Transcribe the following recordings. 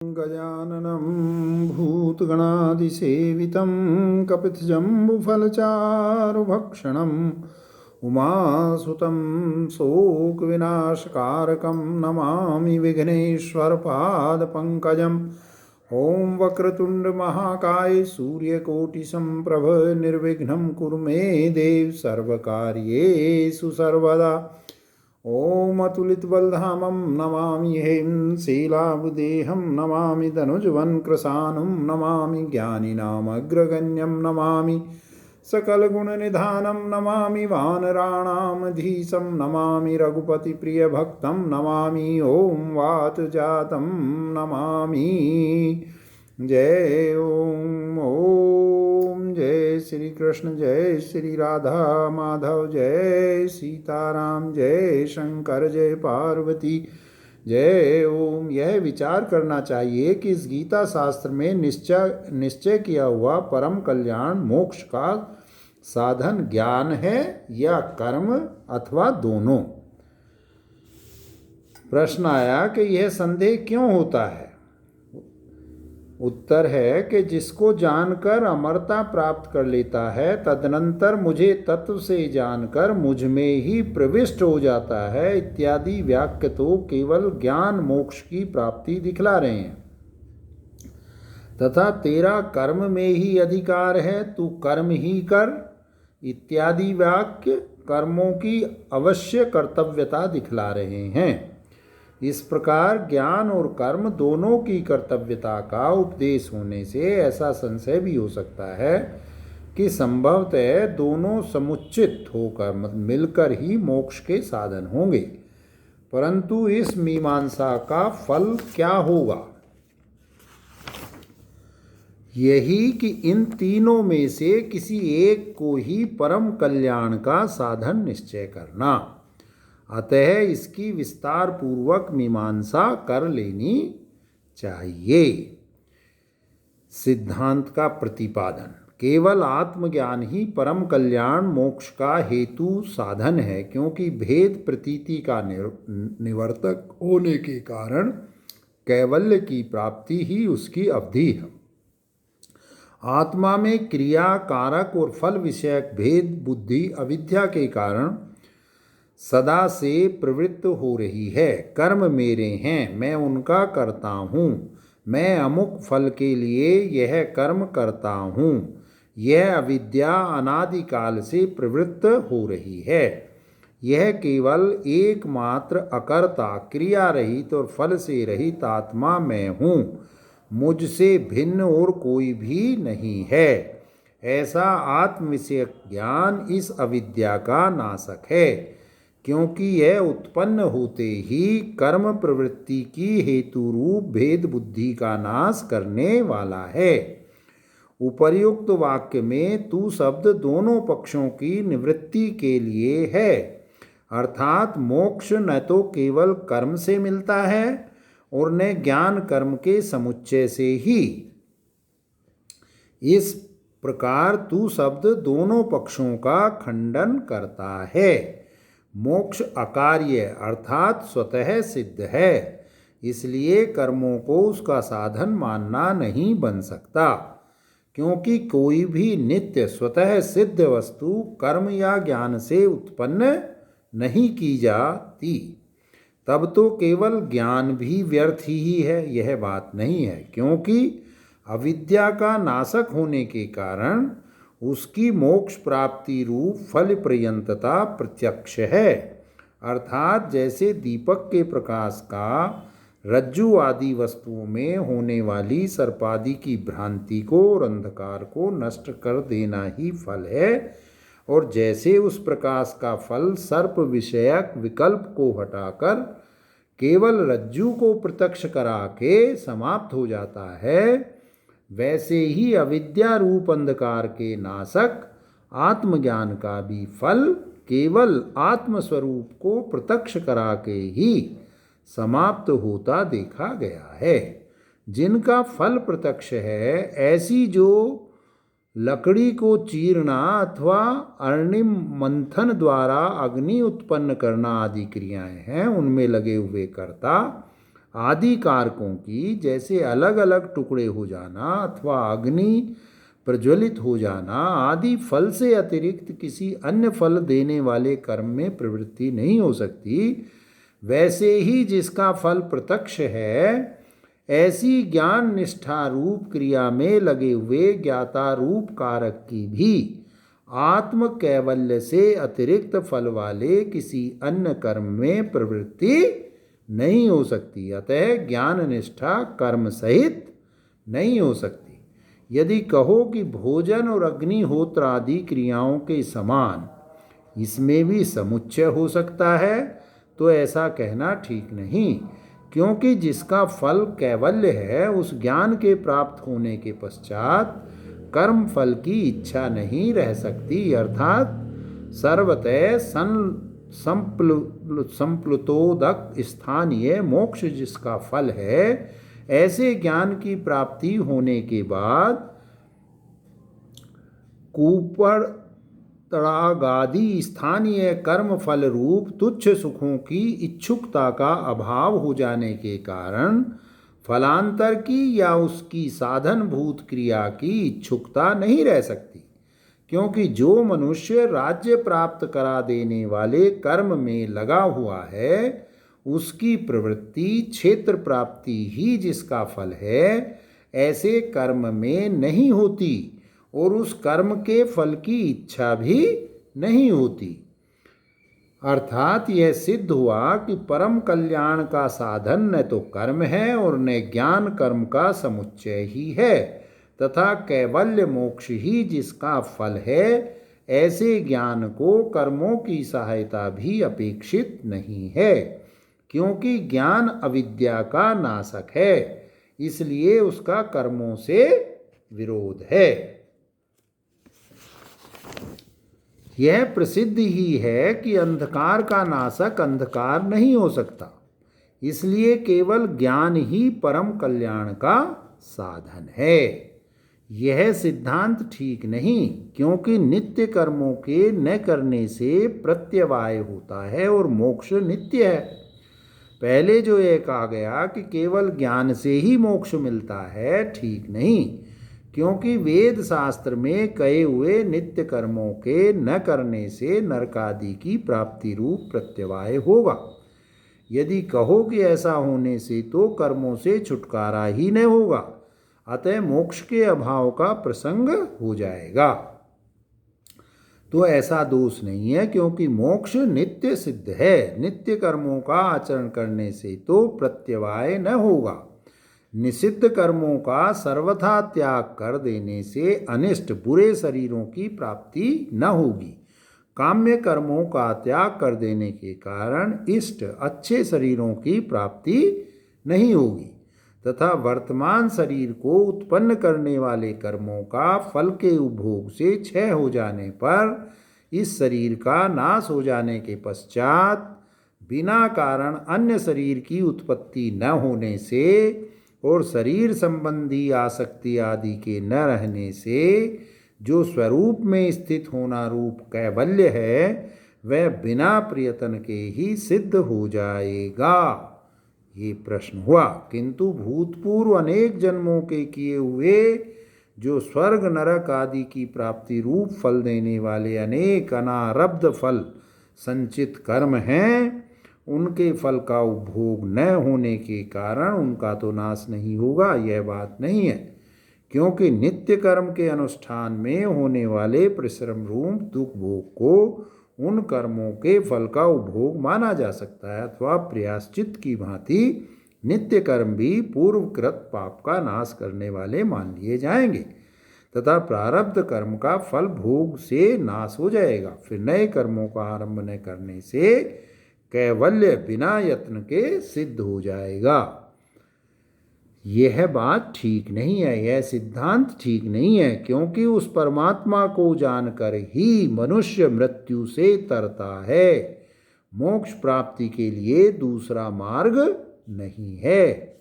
गजाननं भूतगणादिसेवितं कपितजम्बुफलचारुभक्षणम् उमासुतं शोकविनाशकारकं नमामि विघ्नेश्वरपादपङ्कजम्। ॐ वक्रतुण्डमहाकाय सूर्यकोटिसम्प्रभ निर्विघ्नं कुरु मे देव सर्वकार्येषु सर्वदा। ॐ अतुलितबलधामं नमामि हें शीलाबुदेहं नमामि धनुजवन्कृशानुं नमामि ज्ञानिनामग्रगण्यं नमामि सकलगुणनिधानं नमामि वानराणामधीशं नमामि रघुपतिप्रियभक्तं नमामि ॐ वातजातं नमामि। जय ओम जय श्री कृष्ण जय श्री राधा माधव जय सीताराम जय शंकर जय पार्वती जय ओम। यह विचार करना चाहिए कि इस गीता शास्त्र में निश्चय किया हुआ परम कल्याण मोक्ष का साधन ज्ञान है या कर्म अथवा दोनों। प्रश्न आया कि यह संदेह क्यों होता है। उत्तर है कि जिसको जानकर अमरता प्राप्त कर लेता है तदनंतर मुझे तत्व से जानकर मुझ में ही प्रविष्ट हो जाता है इत्यादि वाक्य तो केवल ज्ञान मोक्ष की प्राप्ति दिखला रहे हैं तथा तेरा कर्म में ही अधिकार है तू कर्म ही कर इत्यादि वाक्य कर्मों की अवश्य कर्तव्यता दिखला रहे हैं। इस प्रकार ज्ञान और कर्म दोनों की कर्तव्यता का उपदेश होने से ऐसा संशय भी हो सकता है कि संभवतः दोनों समुचित होकर मिलकर ही मोक्ष के साधन होंगे। परंतु इस मीमांसा का फल क्या होगा। यही कि इन तीनों में से किसी एक को ही परम कल्याण का साधन निश्चय करना। अतः इसकी विस्तार पूर्वक मीमांसा कर लेनी चाहिए। सिद्धांत का प्रतिपादन। केवल आत्मज्ञान ही परम कल्याण मोक्ष का हेतु साधन है क्योंकि भेद प्रतीति का निवर्तक होने के कारण कैवल्य की प्राप्ति ही उसकी अवधि है। आत्मा में क्रिया कारक और फल विषयक भेद बुद्धि अविद्या के कारण सदा से प्रवृत्त हो रही है। कर्म मेरे हैं, मैं उनका करता हूँ, मैं अमुक फल के लिए यह कर्म करता हूँ। यह अविद्या अनादिकाल से प्रवृत्त हो रही है। यह केवल एकमात्र अकर्ता क्रिया रहित और फल से रहित आत्मा मैं हूँ, मुझसे भिन्न और कोई भी नहीं है। ऐसा आत्मविषयक ज्ञान इस अविद्या का नाशक है क्योंकि यह उत्पन्न होते ही कर्म प्रवृत्ति की हेतु रूप भेद बुद्धि का नाश करने वाला है। उपर्युक्त वाक्य में तू शब्द दोनों पक्षों की निवृत्ति के लिए है, अर्थात मोक्ष न तो केवल कर्म से मिलता है और न ज्ञान कर्म के समुच्चय से ही। इस प्रकार तू शब्द दोनों पक्षों का खंडन करता है। मोक्ष अकार्य अर्थात स्वतः सिद्ध है, इसलिए कर्मों को उसका साधन मानना नहीं बन सकता क्योंकि कोई भी नित्य स्वतः सिद्ध वस्तु कर्म या ज्ञान से उत्पन्न नहीं की जाती। तब तो केवल ज्ञान भी व्यर्थ ही है यह बात नहीं है क्योंकि अविद्या का नाशक होने के कारण उसकी मोक्ष प्राप्ति रूप फल पर्यंतता प्रत्यक्ष है। अर्थात जैसे दीपक के प्रकाश का रज्जु आदि वस्तुओं में होने वाली सर्पादि की भ्रांति को और अंधकार को नष्ट कर देना ही फल है और जैसे उस प्रकाश का फल सर्प विषयक विकल्प को हटाकर केवल रज्जु को प्रत्यक्ष करा के समाप्त हो जाता है, वैसे ही अविद्या रूप अंधकार के नाशक आत्मज्ञान का भी फल केवल आत्मस्वरूप को प्रत्यक्ष करा के ही समाप्त होता देखा गया है। जिनका फल प्रत्यक्ष है, ऐसी जो लकड़ी को चीरना अथवा अर्णिम मंथन द्वारा अग्नि उत्पन्न करना आदि क्रियाएं हैं, उनमें लगे हुए कर्ता आदि कारकों की, जैसे अलग अलग टुकड़े हो जाना अथवा अग्नि प्रज्वलित हो जाना आदि फल से अतिरिक्त किसी अन्य फल देने वाले कर्म में प्रवृत्ति नहीं हो सकती, वैसे ही जिसका फल प्रत्यक्ष है, ऐसी ज्ञान निष्ठा रूप क्रिया में लगे हुए ज्ञाता रूप कारक की भी आत्म कैवल्य से अतिरिक्त फल वाले किसी अन्य कर्म में प्रवृत्ति नहीं हो सकती। अतः ज्ञान निष्ठा कर्म सहित नहीं हो सकती। यदि कहो कि भोजन और अग्निहोत्र आदि क्रियाओं के समान इसमें भी समुच्चय हो सकता है, तो ऐसा कहना ठीक नहीं, क्योंकि जिसका फल कैवल्य है, उस ज्ञान के प्राप्त होने के पश्चात कर्म फल की इच्छा नहीं रह सकती, अर्थात सर्वतः संप्लुतोदक स्थानीय मोक्ष जिसका फल है, ऐसे ज्ञान की प्राप्ति होने के बाद कूपर तड़ागादि स्थानीय कर्म फल रूप तुच्छ सुखों की इच्छुकता का अभाव हो जाने के कारण फलांतर की या उसकी साधनभूत क्रिया की इच्छुकता नहीं रह सकती, क्योंकि जो मनुष्य राज्य प्राप्त करा देने वाले कर्म में लगा हुआ है, उसकी प्रवृत्ति क्षेत्र प्राप्ति ही जिसका फल है, ऐसे कर्म में नहीं होती और उस कर्म के फल की इच्छा भी नहीं होती। अर्थात यह सिद्ध हुआ कि परम कल्याण का साधन न तो कर्म है और न ज्ञान कर्म का समुच्चय ही है, तथा कैवल्य मोक्ष ही जिसका फल है, ऐसे ज्ञान को कर्मों की सहायता भी अपेक्षित नहीं है, क्योंकि ज्ञान अविद्या का नाशक है, इसलिए उसका कर्मों से विरोध है। यह प्रसिद्ध ही है कि अंधकार का नाशक अंधकार नहीं हो सकता, इसलिए केवल ज्ञान ही परम कल्याण का साधन है। यह सिद्धांत ठीक नहीं, क्योंकि नित्य कर्मों के न करने से प्रत्यवाय होता है और मोक्ष नित्य है। पहले जो यह कहा गया कि केवल ज्ञान से ही मोक्ष मिलता है, ठीक नहीं, क्योंकि वेद शास्त्र में कहे हुए नित्य कर्मों के न करने से नरकादि की प्राप्ति रूप प्रत्यवाय होगा। यदि कहो कि ऐसा होने से तो कर्मों से छुटकारा ही न होगा, अतः मोक्ष के अभाव का प्रसंग हो जाएगा। तो ऐसा दोष नहीं है, क्योंकि मोक्ष नित्य सिद्ध है। नित्य कर्मों का आचरण करने से तो प्रत्यवाय न होगा। निषिद्ध कर्मों का सर्वथा त्याग कर देने से अनिष्ट बुरे शरीरों की प्राप्ति न होगी। काम्य कर्मों का त्याग कर देने के कारण इष्ट अच्छे शरीरों की प्राप्ति नहीं होगी, तथा वर्तमान शरीर को उत्पन्न करने वाले कर्मों का फल के उपभोग से क्षय हो जाने पर इस शरीर का नाश हो जाने के पश्चात बिना कारण अन्य शरीर की उत्पत्ति न होने से और शरीर संबंधी आसक्ति आदि के न रहने से जो स्वरूप में स्थित होना रूप कैवल्य है, वह बिना प्रयत्न के ही सिद्ध हो जाएगा। ये प्रश्न हुआ। किंतु भूतपूर्व अनेक जन्मों के किए हुए जो स्वर्ग नरक आदि की प्राप्ति रूप फल देने वाले अनेक अनारब्ध फल संचित कर्म हैं, उनके फल का उपभोग न होने के कारण उनका तो नाश नहीं होगा, यह बात नहीं है, क्योंकि नित्य कर्म के अनुष्ठान में होने वाले परिश्रम रूप दुख भोग को उन कर्मों के फल का उपभोग माना जा सकता है, अथवा प्रायश्चित की भांति नित्य कर्म भी पूर्वकृत पाप का नाश करने वाले मान लिए जाएंगे, तथा प्रारब्ध कर्म का फल भोग से नाश हो जाएगा। फिर नए कर्मों का आरंभ न करने से कैवल्य बिना यत्न के सिद्ध हो जाएगा। यह बात ठीक नहीं है, यह सिद्धांत ठीक नहीं है, क्योंकि उस परमात्मा को जानकर ही मनुष्य मृत्यु से तरता है। मोक्ष प्राप्ति के लिए दूसरा मार्ग नहीं है।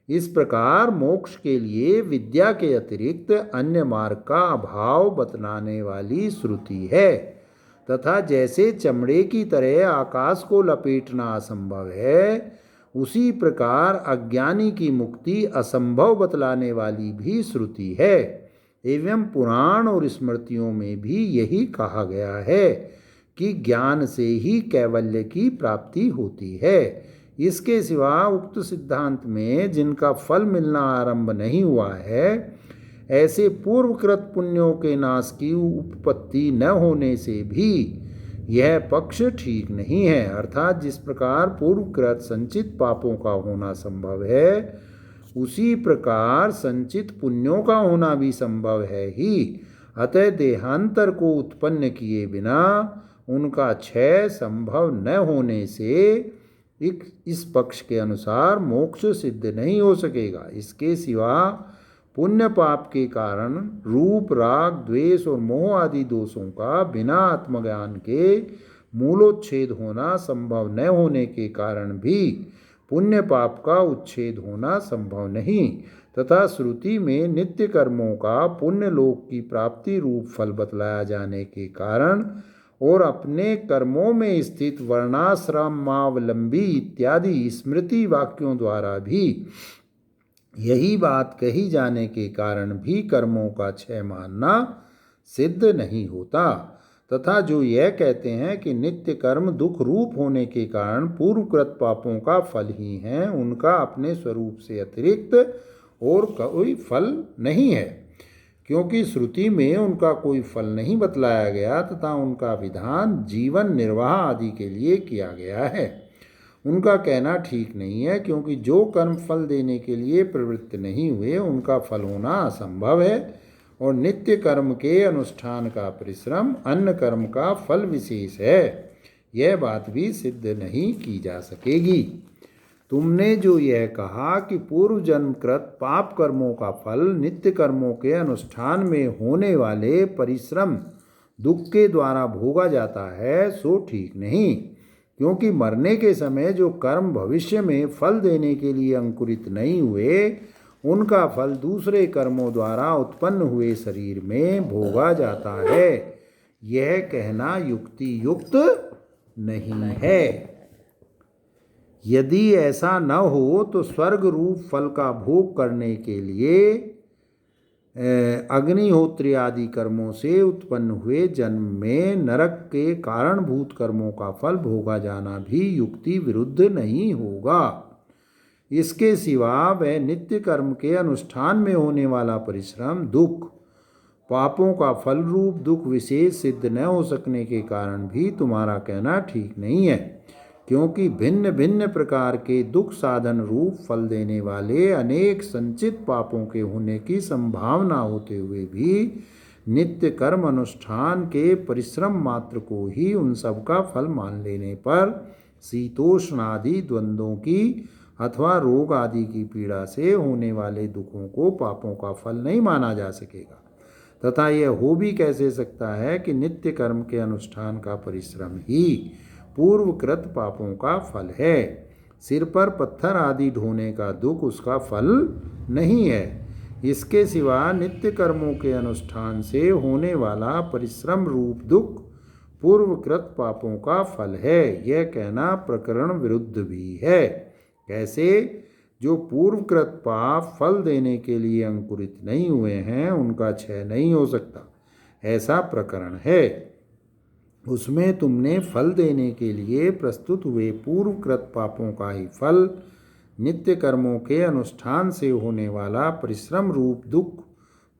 इस प्रकार मोक्ष के लिए विद्या के अतिरिक्त अन्य मार्ग का अभाव बतलाने वाली श्रुति है, तथा जैसे चमड़े की तरह आकाश को लपेटना असंभव है, उसी प्रकार अज्ञानी की मुक्ति असंभव बतलाने वाली भी श्रुति है। एवं पुराण और स्मृतियों में भी यही कहा गया है कि ज्ञान से ही कैवल्य की प्राप्ति होती है। इसके सिवा उक्त सिद्धांत में जिनका फल मिलना आरंभ नहीं हुआ है, ऐसे पूर्वकृत पुण्यों के नाश की उत्पत्ति न होने से भी यह पक्ष ठीक नहीं है। अर्थात जिस प्रकार पूर्वकृत संचित पापों का होना संभव है, उसी प्रकार संचित पुण्यों का होना भी संभव है ही। अतः देहांतर को उत्पन्न किए बिना उनका क्षय संभव न होने से इस पक्ष के अनुसार मोक्ष सिद्ध नहीं हो सकेगा। इसके सिवा पुण्य पाप के कारण रूप, राग, द्वेष और मोह आदि दोषों का बिना आत्मज्ञान के मूलोच्छेद होना संभव न होने के कारण भी पुण्य पाप का उच्छेद होना संभव नहीं, तथा श्रुति में नित्य कर्मों का पुण्य लोक की प्राप्ति रूप फल बतलाया जाने के कारण और अपने कर्मों में स्थित वर्णाश्रमावलंबी इत्यादि स्मृति वाक्यों द्वारा भी यही बात कही जाने के कारण भी कर्मों का क्षय मानना सिद्ध नहीं होता। तथा जो यह कहते हैं कि नित्य कर्म दुख रूप होने के कारण पूर्वकृत पापों का फल ही हैं, उनका अपने स्वरूप से अतिरिक्त और कोई फल नहीं है, क्योंकि श्रुति में उनका कोई फल नहीं बतलाया गया तथा उनका विधान जीवन निर्वाह आदि के लिए किया गया है। उनका कहना ठीक नहीं है, क्योंकि जो कर्म फल देने के लिए प्रवृत्त नहीं हुए उनका फल होना असंभव है, और नित्य कर्म के अनुष्ठान का परिश्रम अन्य कर्म का फल विशेष है, यह बात भी सिद्ध नहीं की जा सकेगी। तुमने जो यह कहा कि पूर्व जन्मकृत पाप कर्मों का फल नित्य कर्मों के अनुष्ठान में होने वाले परिश्रम दुख के द्वारा भोगा जाता है, सो ठीक नहीं, क्योंकि मरने के समय जो कर्म भविष्य में फल देने के लिए अंकुरित नहीं हुए, उनका फल दूसरे कर्मों द्वारा उत्पन्न हुए शरीर में भोगा जाता है। यह कहना युक्ति युक्त नहीं है। यदि ऐसा न हो तो स्वर्ग रूप फल का भोग करने के लिए अग्निहोत्री आदि कर्मों से उत्पन्न हुए जन्म में नरक के कारणभूत कर्मों का फल भोगा जाना भी युक्ति विरुद्ध नहीं होगा। इसके सिवा वह नित्य कर्म के अनुष्ठान में होने वाला परिश्रम दुख, पापों का फल रूप दुख विशेष सिद्ध न हो सकने के कारण भी तुम्हारा कहना ठीक नहीं है, क्योंकि भिन्न भिन्न प्रकार के दुख साधन रूप फल देने वाले अनेक संचित पापों के होने की संभावना होते हुए भी नित्य कर्म अनुष्ठान के परिश्रम मात्र को ही उन सब का फल मान लेने पर शीतोष्ण आदि द्वंद्वों की अथवा रोग आदि की पीड़ा से होने वाले दुखों को पापों का फल नहीं माना जा सकेगा। तथा यह हो भी कैसे सकता है कि नित्य कर्म के अनुष्ठान का परिश्रम ही पूर्वकृत पापों का फल है। सिर पर पत्थर आदि ढोने का दुख उसका फल नहीं है। इसके सिवा नित्य कर्मों के अनुष्ठान से होने वाला परिश्रम रूप दुख पूर्वकृत पापों का फल है, यह कहना प्रकरण विरुद्ध भी है। कैसे? जो पूर्वकृत पाप फल देने के लिए अंकुरित नहीं हुए हैं उनका क्षय नहीं हो सकता, ऐसा प्रकरण है। उसमें तुमने फल देने के लिए प्रस्तुत हुए पूर्वकृत पापों का ही फल नित्य कर्मों के अनुष्ठान से होने वाला परिश्रम रूप दुख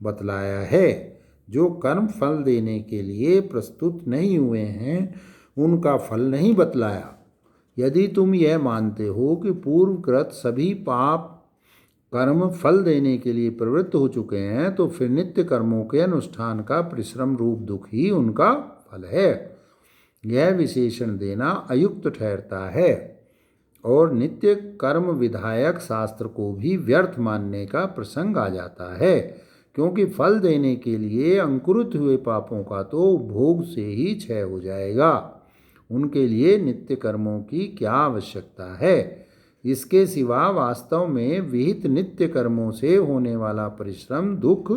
बतलाया है। जो कर्म फल देने के लिए प्रस्तुत नहीं हुए हैं उनका फल नहीं बतलाया। यदि तुम यह मानते हो कि पूर्वकृत सभी पाप कर्म फल देने के लिए प्रवृत्त हो चुके हैं, तो फिर नित्य कर्मों के अनुष्ठान का परिश्रम रूप दुख ही उनका फल है। यह विशेषण देना अयुक्त ठहरता है और नित्य कर्म विधायक शास्त्र को भी व्यर्थ मानने का प्रसंग आ जाता है, क्योंकि फल देने के लिए अंकुरित हुए पापों का तो उपभोग से ही क्षय हो जाएगा। उनके लिए नित्य कर्मों की क्या आवश्यकता है। इसके सिवा वास्तव में विहित नित्य कर्मों से होने वाला परिश्रम दुख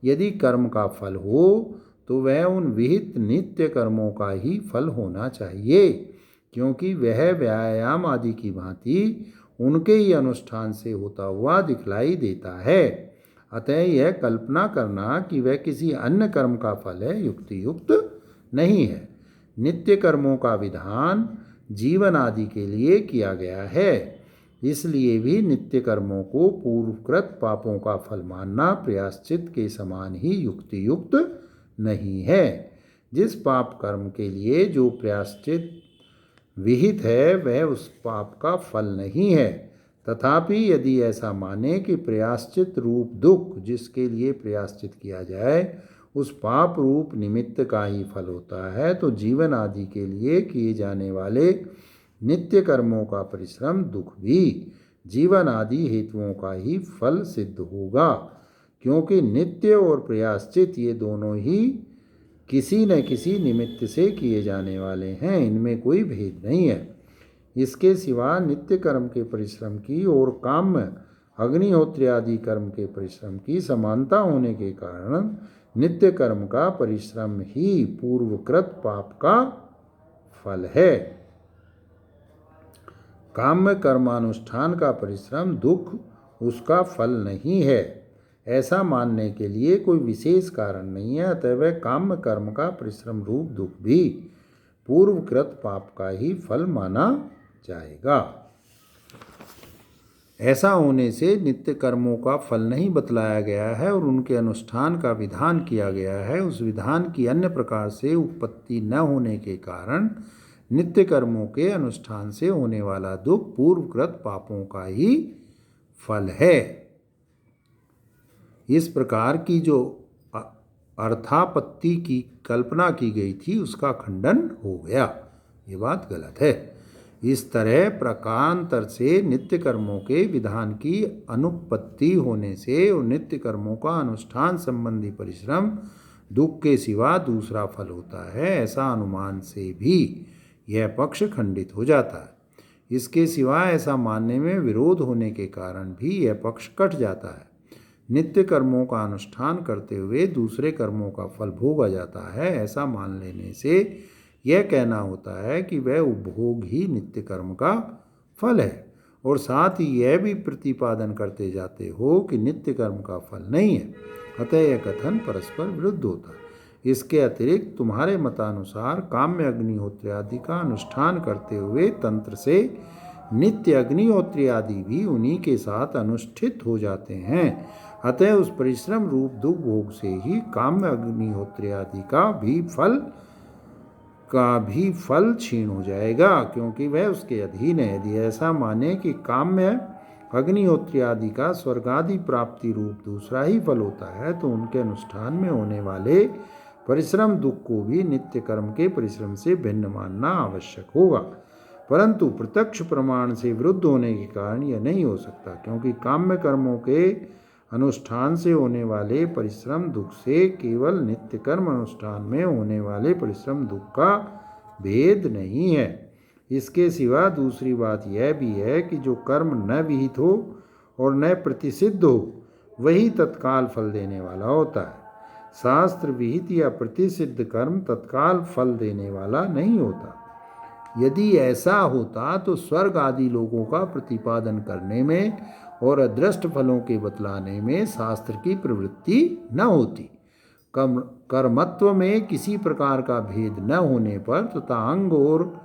यदि कर्म का फल हो तो वह उन विहित नित्य कर्मों का ही फल होना चाहिए, क्योंकि वह व्यायाम आदि की भांति उनके ही अनुष्ठान से होता हुआ दिखलाई देता है। अतः यह कल्पना करना कि वह किसी अन्य कर्म का फल है युक्तियुक्त नहीं है। नित्य कर्मों का विधान जीवन आदि के लिए किया गया है, इसलिए भी नित्य कर्मों को पूर्वकृत पापों का फल मानना प्रायश्चित के समान ही युक्तियुक्त नहीं है। जिस पाप कर्म के लिए जो प्रायश्चित विहित है वह उस पाप का फल नहीं है। तथापि यदि ऐसा माने कि प्रायश्चित रूप दुख जिसके लिए प्रायश्चित किया जाए उस पाप रूप निमित्त का ही फल होता है, तो जीवन आदि के लिए किए जाने वाले नित्य कर्मों का परिश्रम दुख भी जीवन आदि हेतुओं का ही फल सिद्ध होगा, क्योंकि नित्य और प्रायश्चित ये दोनों ही किसी न किसी निमित्त से किए जाने वाले हैं, इनमें कोई भेद नहीं है। इसके सिवा नित्य कर्म के परिश्रम की और काम्य अग्निहोत्र आदि कर्म के परिश्रम की समानता होने के कारण नित्य कर्म का परिश्रम ही पूर्वकृत पाप का फल है। काम्य कर्मानुष्ठान का परिश्रम दुख उसका फल नहीं है, ऐसा मानने के लिए कोई विशेष कारण नहीं है। अतः वह काम्य कर्म का परिश्रम रूप दुख भी पूर्वकृत पाप का ही फल माना जाएगा। ऐसा होने से नित्य कर्मों का फल नहीं बतलाया गया है और उनके अनुष्ठान का विधान किया गया है। उस विधान की अन्य प्रकार से उत्पत्ति न होने के कारण नित्य कर्मों के अनुष्ठान से होने वाला दुख पूर्वकृत पापों का ही फल है। इस प्रकार की जो अर्थापत्ति की कल्पना की गई थी उसका खंडन हो गया। ये बात गलत है। इस तरह प्रकारांतर से नित्य कर्मों के विधान की अनुपत्ति होने से और नित्य कर्मों का अनुष्ठान संबंधी परिश्रम दुख के सिवा दूसरा फल होता है, ऐसा अनुमान से भी यह पक्ष खंडित हो जाता है। इसके सिवा ऐसा मानने में विरोध होने के कारण भी यह पक्ष कट जाता है। नित्य कर्मों का अनुष्ठान करते हुए दूसरे कर्मों का फल भोगा जाता है, ऐसा मान लेने से यह कहना होता है कि वह उपभोग ही नित्य कर्म का फल है, और साथ ही यह भी प्रतिपादन करते जाते हो कि नित्य कर्म का फल नहीं है। अतः यह कथन परस्पर विरुद्ध होता है। इसके अतिरिक्त तुम्हारे मतानुसार काम्य अग्निहोत्र आदि का अनुष्ठान करते हुए तंत्र से नित्य अग्निहोत्री आदि भी उन्हीं के साथ अनुष्ठित हो जाते हैं। अतः उस परिश्रम रूप दुख भोग से ही काम्य अग्निहोत्री आदि का भी फल क्षीण हो जाएगा, क्योंकि वह उसके अधीन है। यदि ऐसा माने कि काम्य अग्निहोत्री आदि का स्वर्गादि प्राप्ति रूप दूसरा ही फल होता है, तो उनके अनुष्ठान में होने वाले परिश्रम दुख को भी नित्य कर्म के परिश्रम से भिन्न मानना आवश्यक होगा। परंतु प्रत्यक्ष प्रमाण से विरुद्ध होने के कारण यह नहीं हो सकता, क्योंकि काम्य कर्मों के अनुष्ठान से होने वाले परिश्रम दुख से केवल नित्य कर्म अनुष्ठान में होने वाले परिश्रम दुख का भेद नहीं है। इसके सिवा दूसरी बात यह भी है कि जो कर्म न विहित हो और न प्रतिसिद्ध हो वही तत्काल फल देने वाला होता है। शास्त्र विहित या प्रतिसिद्ध कर्म तत्काल फल देने वाला नहीं होता। यदि ऐसा होता तो स्वर्ग आदि लोगों का प्रतिपादन करने में और अदृष्ट फलों के बतलाने में शास्त्र की प्रवृत्ति न होती। कर्मत्व में किसी प्रकार का भेद न होने पर तथा अंग और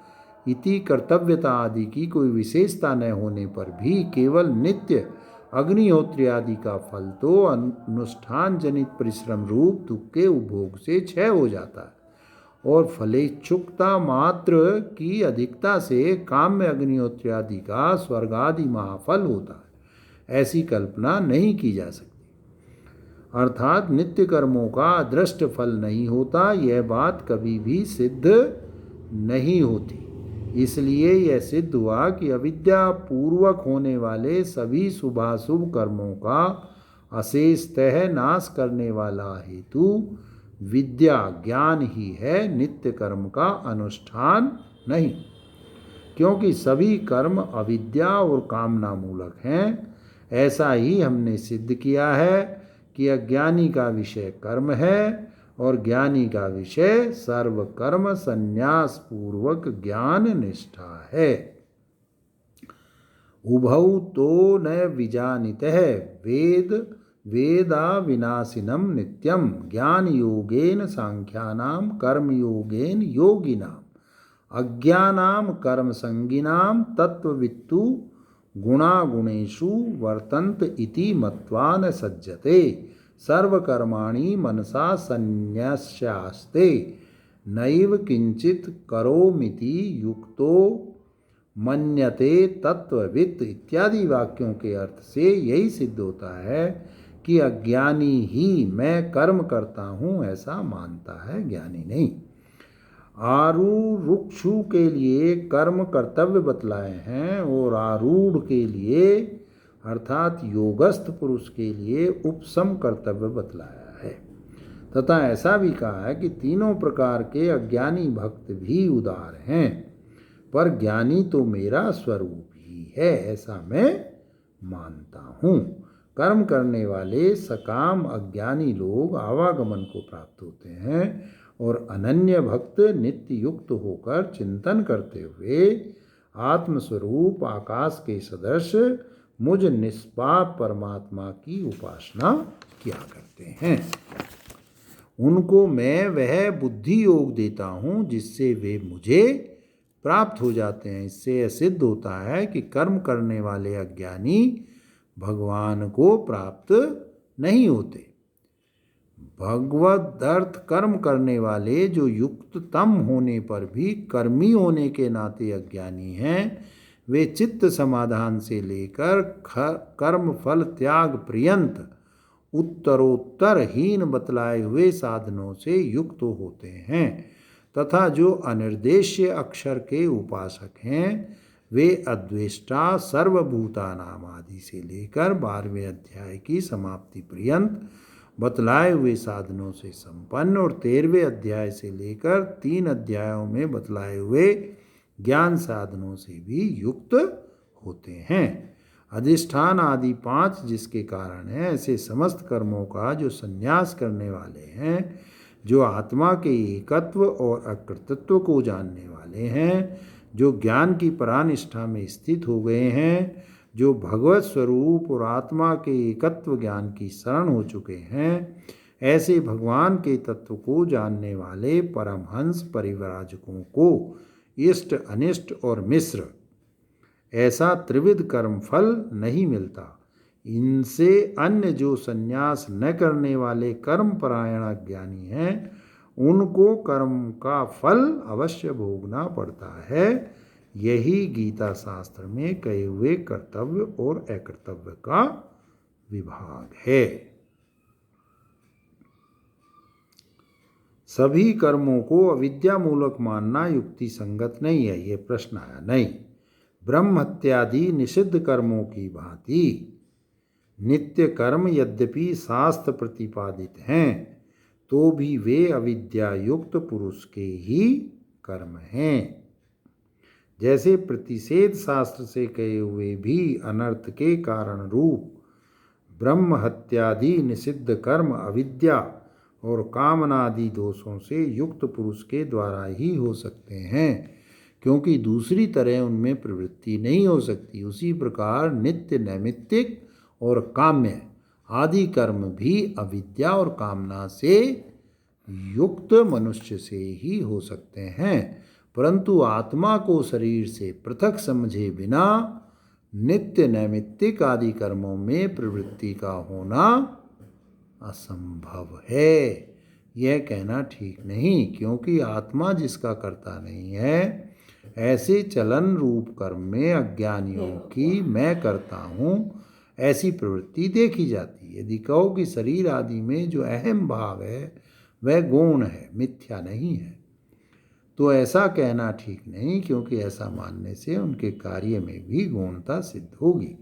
इति कर्तव्यता आदि की कोई विशेषता न होने पर भी केवल नित्य अग्निहोत्री आदि का फल तो अनुष्ठान जनित परिश्रम रूप दुख के उपभोग से क्षय हो जाता है, और फलेच्छुकता मात्र की अधिकता से काम्य अग्निहोत्री आदि का स्वर्गादि महाफल होता है, ऐसी कल्पना नहीं की जा सकती। अर्थात नित्य कर्मों का अदृष्ट फल नहीं होता, यह बात कभी भी सिद्ध नहीं होती। इसलिए यह सिद्ध हुआ कि अविद्या पूर्वक होने वाले सभी शुभाशुभ कर्मों का अशेषतः नाश करने वाला हेतु विद्या ज्ञान ही है, नित्य कर्म का अनुष्ठान नहीं, क्योंकि सभी कर्म अविद्या और कामना मूलक हैं। ऐसा ही हमने सिद्ध किया है कि अज्ञानी का विषय कर्म है और ज्ञानी का विषय सर्व कर्म संन्यास पूर्वक ज्ञान निष्ठा है। उभौ तो न विजानीतः वेद वेदा विनाशिनम नित्यम ज्ञान योगेन सांख्यानाम कर्म योगेन योगिनाम अज्ञानाम कर्म संगिनाम तत्ववित्तु गुणागुणेषु वर्तन्त इति मत्वा न सज्जते सर्वकर्माणि मनसा संन्यस्यास्ते नैव किंचित करोमिति युक्तो मन्यते तत्ववित् इत्यादि वाक्यों के अर्थ से यही सिद्ध होता है कि अज्ञानी ही मैं कर्म करता हूँ ऐसा मानता है, ज्ञानी नहीं। आरूढ़ के लिए कर्म कर्तव्य बतलाए हैं और आरूढ़ के लिए अर्थात योगस्थ पुरुष के लिए उपसम कर्तव्य बतलाया है तथा ऐसा भी कहा है कि तीनों प्रकार के अज्ञानी भक्त भी उदार हैं, पर ज्ञानी तो मेरा स्वरूप ही है ऐसा मैं मानता हूँ। कर्म करने वाले सकाम अज्ञानी लोग आवागमन को प्राप्त होते हैं और अनन्य भक्त नित्य युक्त होकर चिंतन करते हुए आत्मस्वरूप आकाश के सदृश मुझ निष्पाप परमात्मा की उपासना किया करते हैं। उनको मैं वह बुद्धि योग देता हूँ जिससे वे मुझे प्राप्त हो जाते हैं। इससे यह सिद्ध होता है कि कर्म करने वाले अज्ञानी भगवान को प्राप्त नहीं होते। भगवद अर्थ कर्म करने वाले जो युक्ततम होने पर भी कर्मी होने के नाते अज्ञानी हैं, वे चित्त समाधान से लेकर कर्म फल त्याग पर्यंत उत्तरोत्तर हीन बतलाए हुए साधनों से युक्त होते हैं तथा जो अनिर्देश्य अक्षर के उपासक हैं वे अद्वेष्टा सर्वभूतानाम आदि से लेकर 12वें अध्याय की समाप्ति पर्यंत बतलाए हुए साधनों से संपन्न और 13वें अध्याय से लेकर 3 अध्यायों में बतलाए हुए ज्ञान साधनों से भी युक्त होते हैं। अधिष्ठान आदि 5 जिसके कारण है, ऐसे समस्त कर्मों का जो संन्यास करने वाले हैं, जो आत्मा के एकत्व और अकृतत्व को जानने वाले हैं, जो ज्ञान की परानिष्ठा में स्थित हो गए हैं, जो भगवत स्वरूप और आत्मा के एकत्व ज्ञान की शरण हो चुके हैं, ऐसे भगवान के तत्व को जानने वाले परमहंस परिव्राजकों को इष्ट अनिष्ट और मिश्र ऐसा त्रिविध कर्म फल नहीं मिलता। इनसे अन्य जो संन्यास न करने वाले कर्म परायण ज्ञानी हैं, उनको कर्म का फल अवश्य भोगना पड़ता है। यही गीता शास्त्र में कहे हुए कर्तव्य और अकर्तव्य का विभाग है। सभी कर्मों को अविद्या मूलक मानना युक्ति संगत नहीं है, ये प्रश्न आया। नहीं, ब्रह्म हत्यादि निषिद्ध कर्मों की भांति नित्य कर्म यद्यपि शास्त्र प्रतिपादित हैं, तो भी वे अविद्या युक्त पुरुष के ही कर्म हैं। जैसे प्रतिषेध शास्त्र से कहे हुए भी अनर्थ के कारण रूप ब्रह्म हत्यादि निषिद्ध कर्म अविद्या और कामनादि दोषों से युक्त पुरुष के द्वारा ही हो सकते हैं, क्योंकि दूसरी तरह उनमें प्रवृत्ति नहीं हो सकती। उसी प्रकार नित्य नैमित्तिक और काम्य आदि कर्म भी अविद्या और कामना से युक्त मनुष्य से ही हो सकते हैं, परंतु आत्मा को शरीर से पृथक समझे बिना नित्य नैमित्तिक आदि कर्मों में प्रवृत्ति का होना असंभव है। यह कहना ठीक नहीं, क्योंकि आत्मा जिसका कर्ता नहीं है, ऐसे चलन रूप कर्म में अज्ञानियों की मैं करता हूँ ऐसी प्रवृत्ति देखी जाती है। यदि कहो कि शरीर आदि में जो अहम भाव है वह गौण है, मिथ्या नहीं है, तो ऐसा कहना ठीक नहीं, क्योंकि ऐसा मानने से उनके कार्य में भी गौणता सिद्ध होगी।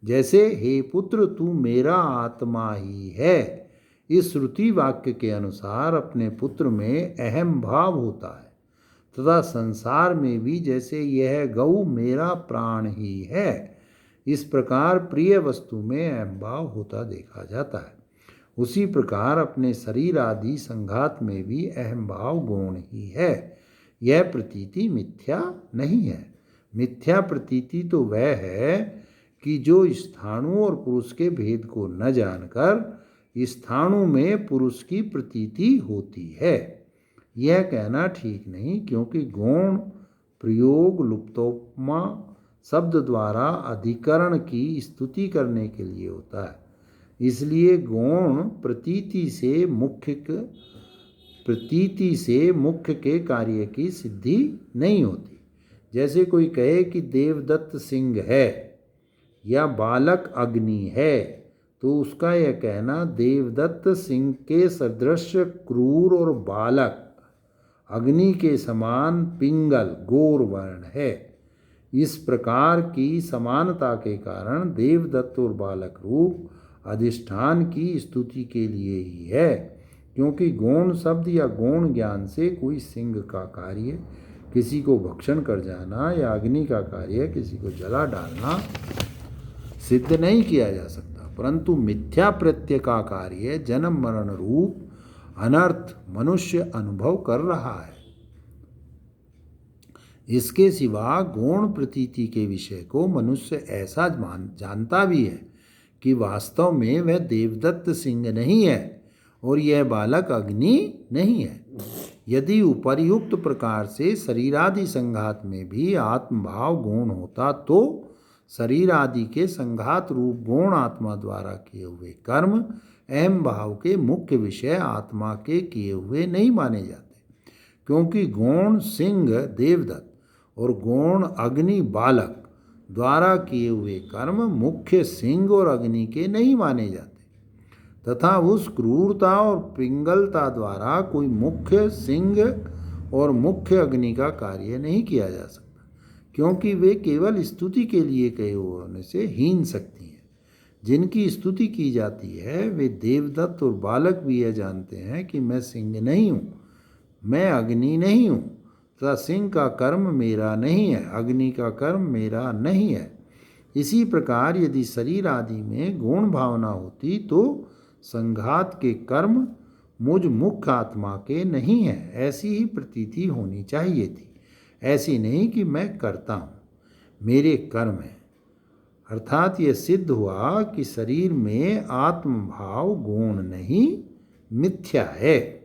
जैसे हे पुत्र तू मेरा आत्मा ही है, इस श्रुति वाक्य के अनुसार अपने पुत्र में अहम भाव होता है, तथा संसार में भी जैसे यह गौ मेरा प्राण ही है, इस प्रकार प्रिय वस्तु में अहम भाव होता देखा जाता है। उसी प्रकार अपने शरीर आदि संघात में भी अहम भाव गौण ही है। यह प्रतीति मिथ्या नहीं है। मिथ्या प्रतीति तो वह है कि जो स्थाणु और पुरुष के भेद को न जानकर स्थाणु में पुरुष की प्रतीति होती है। यह कहना ठीक नहीं, क्योंकि गौण प्रयोग लुप्तोपमा शब्द द्वारा अधिकरण की स्तुति करने के लिए होता है। इसलिए गौण प्रतीति से मुख्य के कार्य की सिद्धि नहीं होती। जैसे कोई कहे कि देवदत्त सिंह है या बालक अग्नि है, तो उसका यह कहना देवदत्त सिंह के सदृश क्रूर और बालक अग्नि के समान पिंगल गौर वर्ण है। इस प्रकार की समानता के कारण देवदत्त और बालक रूप अधिष्ठान की स्तुति के लिए ही है, क्योंकि गौण शब्द या गौण ज्ञान से कोई सिंह का कार्य किसी को भक्षण कर जाना या अग्नि का कार्य किसी को जला डालना सिद्ध नहीं किया जा सकता, परंतु मिथ्या प्रत्यय का कार्य जन्म मरण रूप अनर्थ मनुष्य अनुभव कर रहा है। इसके सिवा गौण प्रतीति के विषय को मनुष्य ऐसा जानता भी है कि वास्तव में वह देवदत्त सिंह नहीं है और यह बालक अग्नि नहीं है। यदि उपर्युक्त प्रकार से शरीरादि संघात में भी आत्मभाव गौण होता तो शरीर आदि के संघात रूप गौण आत्मा द्वारा किए हुए कर्म अहम भाव के मुख्य विषय आत्मा के किए हुए नहीं माने जाते, क्योंकि गौण सिंह देवदत्त और गौण अग्नि बालक द्वारा किए हुए कर्म मुख्य सिंह और अग्नि के नहीं माने जाते, तथा उस क्रूरता और पिंगलता द्वारा कोई मुख्य सिंह और मुख्य अग्नि का कार्य नहीं किया जा सकता, क्योंकि वे केवल स्तुति के लिए कहे होने से हीन शक्ति हैं। जिनकी स्तुति की जाती है वे देवदत्त और बालक भी यह जानते हैं कि मैं सिंह नहीं हूँ, मैं अग्नि नहीं हूँ, तथा सिंह का कर्म मेरा नहीं है, अग्नि का कर्म मेरा नहीं है। इसी प्रकार यदि शरीर आदि में गौण भावना होती तो संघात के कर्म मुझ मुख्य आत्मा के नहीं है, ऐसी ही प्रतीति होनी चाहिए थी। ऐसी नहीं कि मैं करता हूँ, मेरे कर्म है। अर्थात यह सिद्ध हुआ कि शरीर में आत्मभाव गौण नहीं मिथ्या है।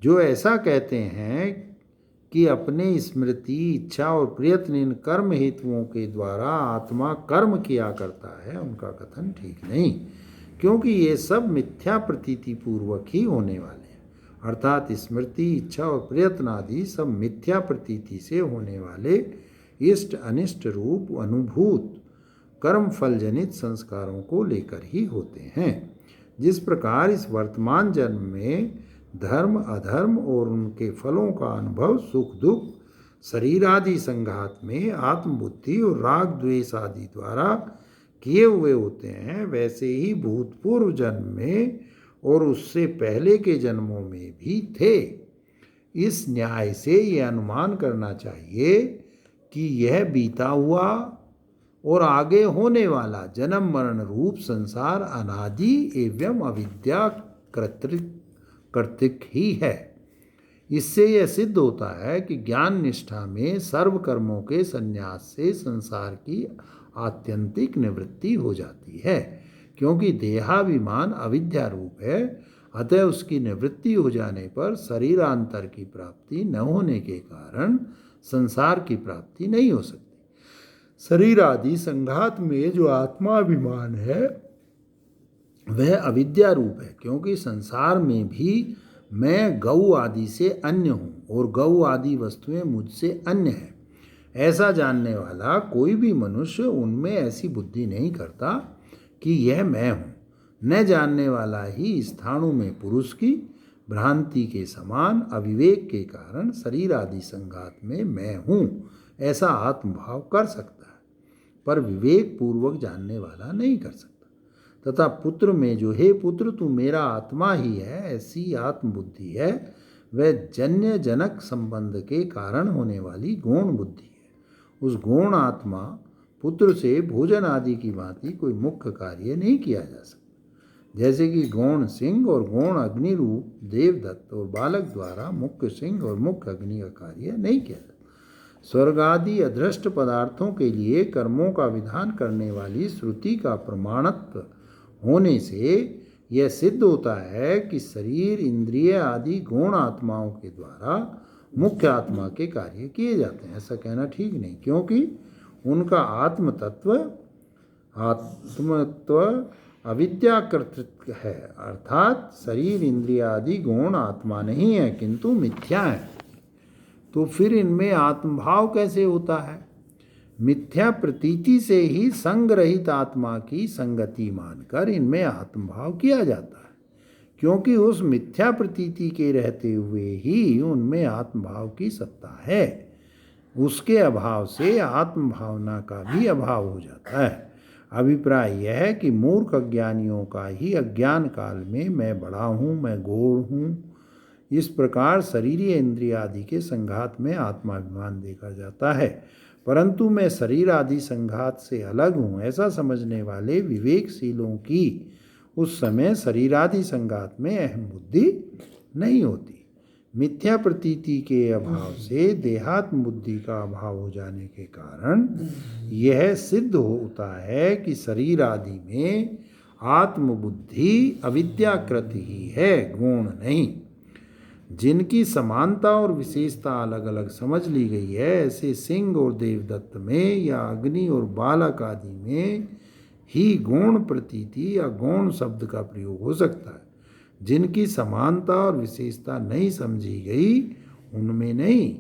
जो ऐसा कहते हैं कि अपने स्मृति इच्छा और प्रयत्न इन कर्म हेतुओं के द्वारा आत्मा कर्म किया करता है, उनका कथन ठीक नहीं, क्योंकि ये सब मिथ्या प्रतीति पूर्वक ही होने वाले हैं। अर्थात स्मृति इच्छा और प्रयत्न आदि सब मिथ्या प्रतीति से होने वाले इष्ट अनिष्ट रूप अनुभूत कर्म फल जनित संस्कारों को लेकर ही होते हैं। जिस प्रकार इस वर्तमान जन्म में धर्म अधर्म और उनके फलों का अनुभव सुख दुख शरीर आदि संघात में आत्मबुद्धि और राग द्वेष आदि द्वारा किए हुए होते हैं, वैसे ही भूतपूर्व जन्म में और उससे पहले के जन्मों में भी थे। इस न्याय से यह अनुमान करना चाहिए कि यह बीता हुआ और आगे होने वाला जन्म मरण रूप संसार अनादि एवं अविद्या कर्तृक ही है। इससे यह सिद्ध होता है कि ज्ञान निष्ठा में सर्व कर्मों के संन्यास से संसार की आत्यंतिक निवृत्ति हो जाती है, क्योंकि देहाभिमान अविद्या रूप है। अतः उसकी निवृत्ति हो जाने पर शरीरांतर की प्राप्ति न होने के कारण संसार की प्राप्ति नहीं हो सकती। शरीर आदि संघात में जो आत्माभिमान है वह अविद्या रूप है, क्योंकि संसार में भी मैं गौ आदि से अन्य हूँ और गौ आदि वस्तुएं मुझसे अन्य हैं। ऐसा जानने वाला कोई भी मनुष्य उनमें ऐसी बुद्धि नहीं करता कि यह मैं हूँ। न जानने वाला ही स्थाणु में पुरुष की भ्रांति के समान अविवेक के कारण शरीर आदि संघात में मैं हूँ ऐसा आत्मभाव कर सकता है, पर विवेक पूर्वक जानने वाला नहीं कर सकता। तथा पुत्र में जो हे पुत्र तू मेरा आत्मा ही है ऐसी आत्मबुद्धि है, वह जन्य जनक संबंध के कारण होने वाली गौण बुद्धि है। उस गौण आत्मा पुत्र से भोजन आदि की भांति कोई मुख्य कार्य नहीं किया जा सकता, जैसे कि गौण सिंह और गौण अग्नि रूप देवदत्त और बालक द्वारा मुख्य सिंह और मुख्य अग्नि का कार्य नहीं किया जाता। स्वर्ग आदि अदृष्ट पदार्थों के लिए कर्मों का विधान करने वाली श्रुति का प्रमाणत्व होने से यह सिद्ध होता है कि शरीर, इंद्रिय आदि गौण आत्माओं के द्वारा मुख्य आत्मा के कार्य किए जाते हैं। ऐसा कहना ठीक नहीं, क्योंकि उनका आत्मतत्व अविद्याकृत है, अर्थात शरीर, इंद्रिय आदि गौण आत्मा नहीं है किंतु मिथ्या है। तो फिर इनमें आत्मभाव कैसे होता है? मिथ्या प्रतीति से ही संगरहित आत्मा की संगति मानकर इनमें आत्मभाव किया जाता है, क्योंकि उस मिथ्या प्रतीति के रहते हुए ही उनमें आत्मभाव की सत्ता है। उसके अभाव से आत्मभावना का भी अभाव हो जाता है। अभिप्राय यह है कि मूर्ख अज्ञानियों का ही अज्ञान काल में मैं बड़ा हूँ, मैं गौण हूँ, इस प्रकार शरीरीय इंद्रिय आदि के संघात में आत्माभिमान देखा जाता है। परंतु मैं शरीर आदि संघात से अलग हूँ ऐसा समझने वाले विवेकशीलों की उस समय शरीर आदि संघात में अहम बुद्धि नहीं होती। मिथ्या प्रतीति के अभाव से देहात्म बुद्धि का अभाव हो जाने के कारण यह सिद्ध होता है कि शरीर आदि में आत्मबुद्धि अविद्याकृत ही है, गौण नहीं। जिनकी समानता और विशेषता अलग अलग समझ ली गई है, ऐसे सिंह और देवदत्त में या अग्नि और बालक आदि में ही गौण प्रतीति या गौण शब्द का प्रयोग हो सकता है। जिनकी समानता और विशेषता नहीं समझी गई उनमें नहीं।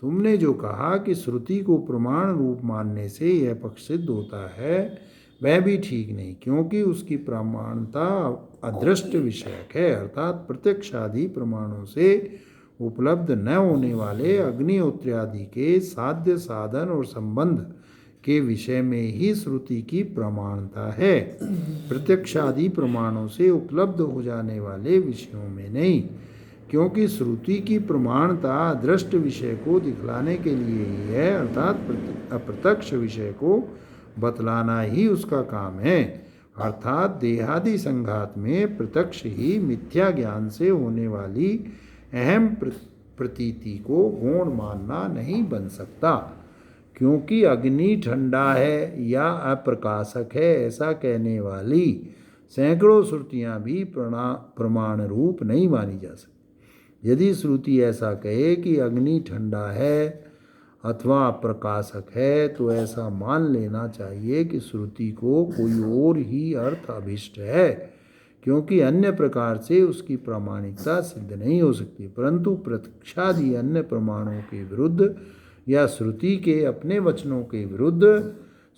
तुमने जो कहा कि श्रुति को प्रमाण रूप मानने से यह पक्ष सिद्ध होता है, वह भी ठीक नहीं, क्योंकि उसकी प्रमाणता अदृष्ट विषयक है, अर्थात प्रत्यक्ष आदि प्रमाणों से उपलब्ध न होने वाले अग्निहोत्र आदि के साध्य, साधन और संबंध के विषय में ही श्रुति की प्रमाणता है, प्रत्यक्ष आदि प्रमाणों से उपलब्ध हो जाने वाले विषयों में नहीं। क्योंकि श्रुति की प्रमाणता अदृष्ट विषय को दिखलाने के लिए ही है, अर्थात अप्रत्यक्ष विषय को बतलाना ही उसका काम है। अर्थात देहादि संघात में प्रत्यक्ष ही मिथ्या ज्ञान से होने वाली अहम प्रतीति को गौण मानना नहीं बन सकता। क्योंकि अग्नि ठंडा है या अप्रकाशक है ऐसा कहने वाली सैकड़ों श्रुतियाँ भी प्रमाण रूप नहीं मानी जा सकती। यदि श्रुति ऐसा कहे कि अग्नि ठंडा है अथवा प्रकाशक है, तो ऐसा मान लेना चाहिए कि श्रुति को कोई और ही अर्थ अभिष्ट है, क्योंकि अन्य प्रकार से उसकी प्रामाणिकता सिद्ध नहीं हो सकती। परंतु प्रत्यक्षादि अन्य प्रमाणों के विरुद्ध या श्रुति के अपने वचनों के विरुद्ध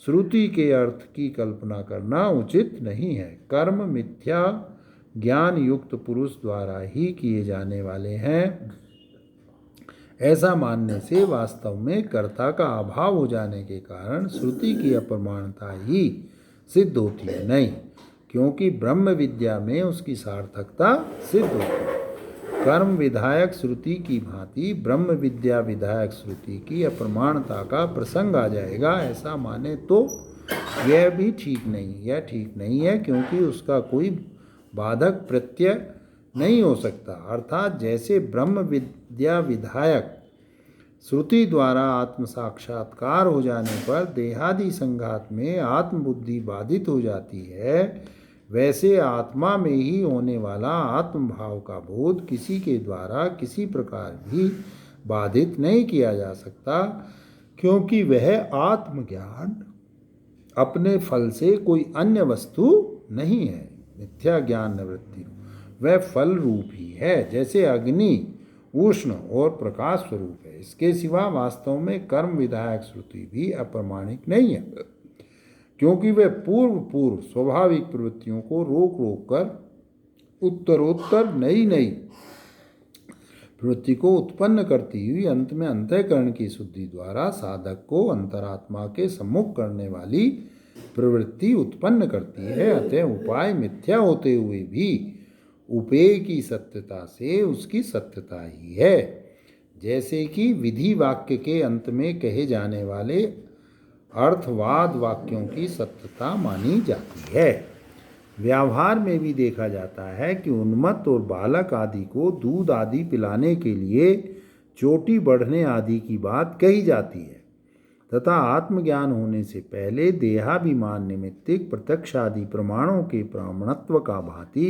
श्रुति के अर्थ की कल्पना करना उचित नहीं है। कर्म मिथ्या ज्ञान युक्त पुरुष द्वारा ही किए जाने वाले हैं, ऐसा मानने से वास्तव में कर्ता का अभाव हो जाने के कारण श्रुति की अप्रमाणता ही सिद्ध होती है नहीं, क्योंकि ब्रह्म विद्या में उसकी सार्थकता सिद्ध होती है। कर्म विधायक श्रुति की भांति ब्रह्म विद्या विधायक श्रुति की अप्रमाणता का प्रसंग आ जाएगा, ऐसा माने तो यह भी ठीक नहीं, यह ठीक नहीं है, क्योंकि उसका कोई बाधक प्रत्यय नहीं हो सकता। अर्थात जैसे ब्रह्म विद्या विधायक श्रुति द्वारा आत्म साक्षात्कार हो जाने पर देहादि संघात में आत्मबुद्धि बाधित हो जाती है, वैसे आत्मा में ही होने वाला आत्मभाव का बोध किसी के द्वारा किसी प्रकार भी बाधित नहीं किया जा सकता, क्योंकि वह आत्मज्ञान अपने फल से कोई अन्य वस्तु नहीं है। मिथ्या ज्ञान निवृत्ति वह फल रूप ही है, जैसे अग्नि उष्ण और प्रकाश स्वरूप है। इसके सिवा वास्तव में कर्म विधायक श्रुति भी अप्रमाणिक नहीं है, क्योंकि वह पूर्व स्वाभाविक प्रवृत्तियों को रोक कर उत्तरोत्तर नई प्रवृत्ति को उत्पन्न करती हुई अंत में अंतःकरण की शुद्धि द्वारा साधक को अंतरात्मा के सम्मुख करने वाली प्रवृत्ति उत्पन्न करती है। अतः उपाय मिथ्या होते हुए भी उपेय की सत्यता से उसकी सत्यता ही है, जैसे कि विधि वाक्य के अंत में कहे जाने वाले अर्थवाद वाक्यों की सत्यता मानी जाती है। व्यवहार में भी देखा जाता है कि उन्मत्त और बालक आदि को दूध आदि पिलाने के लिए चोटी बढ़ने आदि की बात कही जाती है। तथा आत्मज्ञान होने से पहले देहाभिमान निमित्तिक प्रत्यक्ष आदि प्रमाणों के प्रमाणत्व का भांति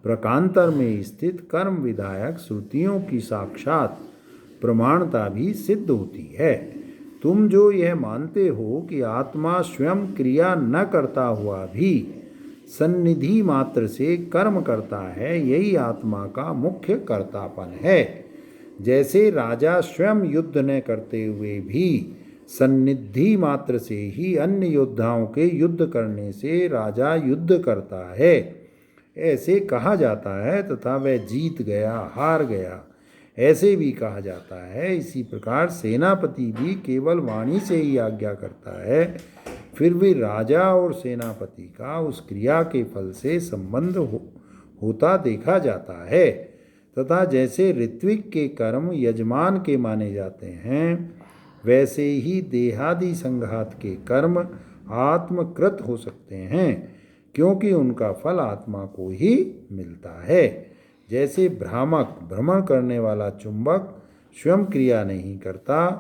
प्रकांतर में स्थित कर्म विधायक श्रुतियों की साक्षात प्रमाणता भी सिद्ध होती है। तुम जो यह मानते हो कि आत्मा स्वयं क्रिया न करता हुआ भी सन्निधि मात्र से कर्म करता है, यही आत्मा का मुख्य कर्तापन है। जैसे राजा स्वयं युद्ध न करते हुए भी सन्निधि मात्र से ही अन्य योद्धाओं के युद्ध करने से राजा युद्ध करता है, ऐसे कहा जाता है, तथा वह जीत गया, हार गया, ऐसे भी कहा जाता है। इसी प्रकार सेनापति भी केवल वाणी से ही आज्ञा करता है, फिर भी राजा और सेनापति का उस क्रिया के फल से संबंध होता देखा जाता है। तथा जैसे ऋत्विक के कर्म यजमान के माने जाते हैं, वैसे ही देहादि संघात के कर्म आत्मकृत हो सकते हैं, क्योंकि उनका फल आत्मा को ही मिलता है। जैसे भ्रामक भ्रमण करने वाला चुंबक स्वयं क्रिया नहीं करता,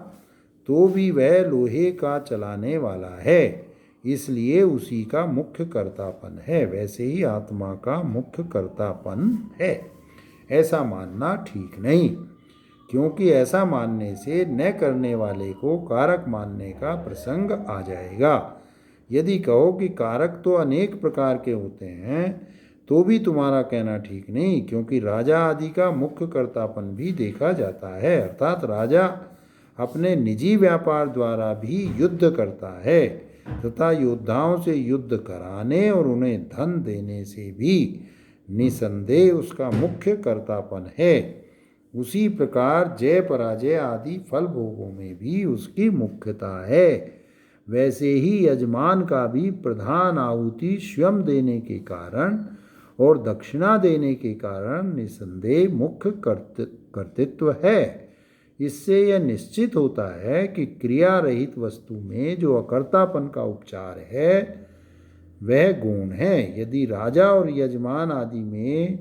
तो भी वह लोहे का चलाने वाला है, इसलिए उसी का मुख्य कर्तापन है। वैसे ही आत्मा का मुख्य कर्तापन है, ऐसा मानना ठीक नहीं, क्योंकि ऐसा मानने से न करने वाले को कारक मानने का प्रसंग आ जाएगा। यदि कहो कि कारक तो अनेक प्रकार के होते हैं, तो भी तुम्हारा कहना ठीक नहीं, क्योंकि राजा आदि का मुख्य कर्तापन भी देखा जाता है। अर्थात राजा अपने निजी व्यापार द्वारा भी युद्ध करता है, तथा योद्धाओं से युद्ध कराने और उन्हें धन देने से भी निसंदेह उसका मुख्य कर्तापन है। उसी प्रकार जय पराजय आदि फल भोगों में भी उसकी मुख्यता है। वैसे ही यजमान का भी प्रधान आहुति स्वयं देने के कारण और दक्षिणा देने के कारण निसंदेह मुख्य कर्तृत्व है। इससे यह निश्चित होता है कि क्रिया रहित वस्तु में जो अकर्तापन का उपचार है वह गुण है। यदि राजा और यजमान आदि में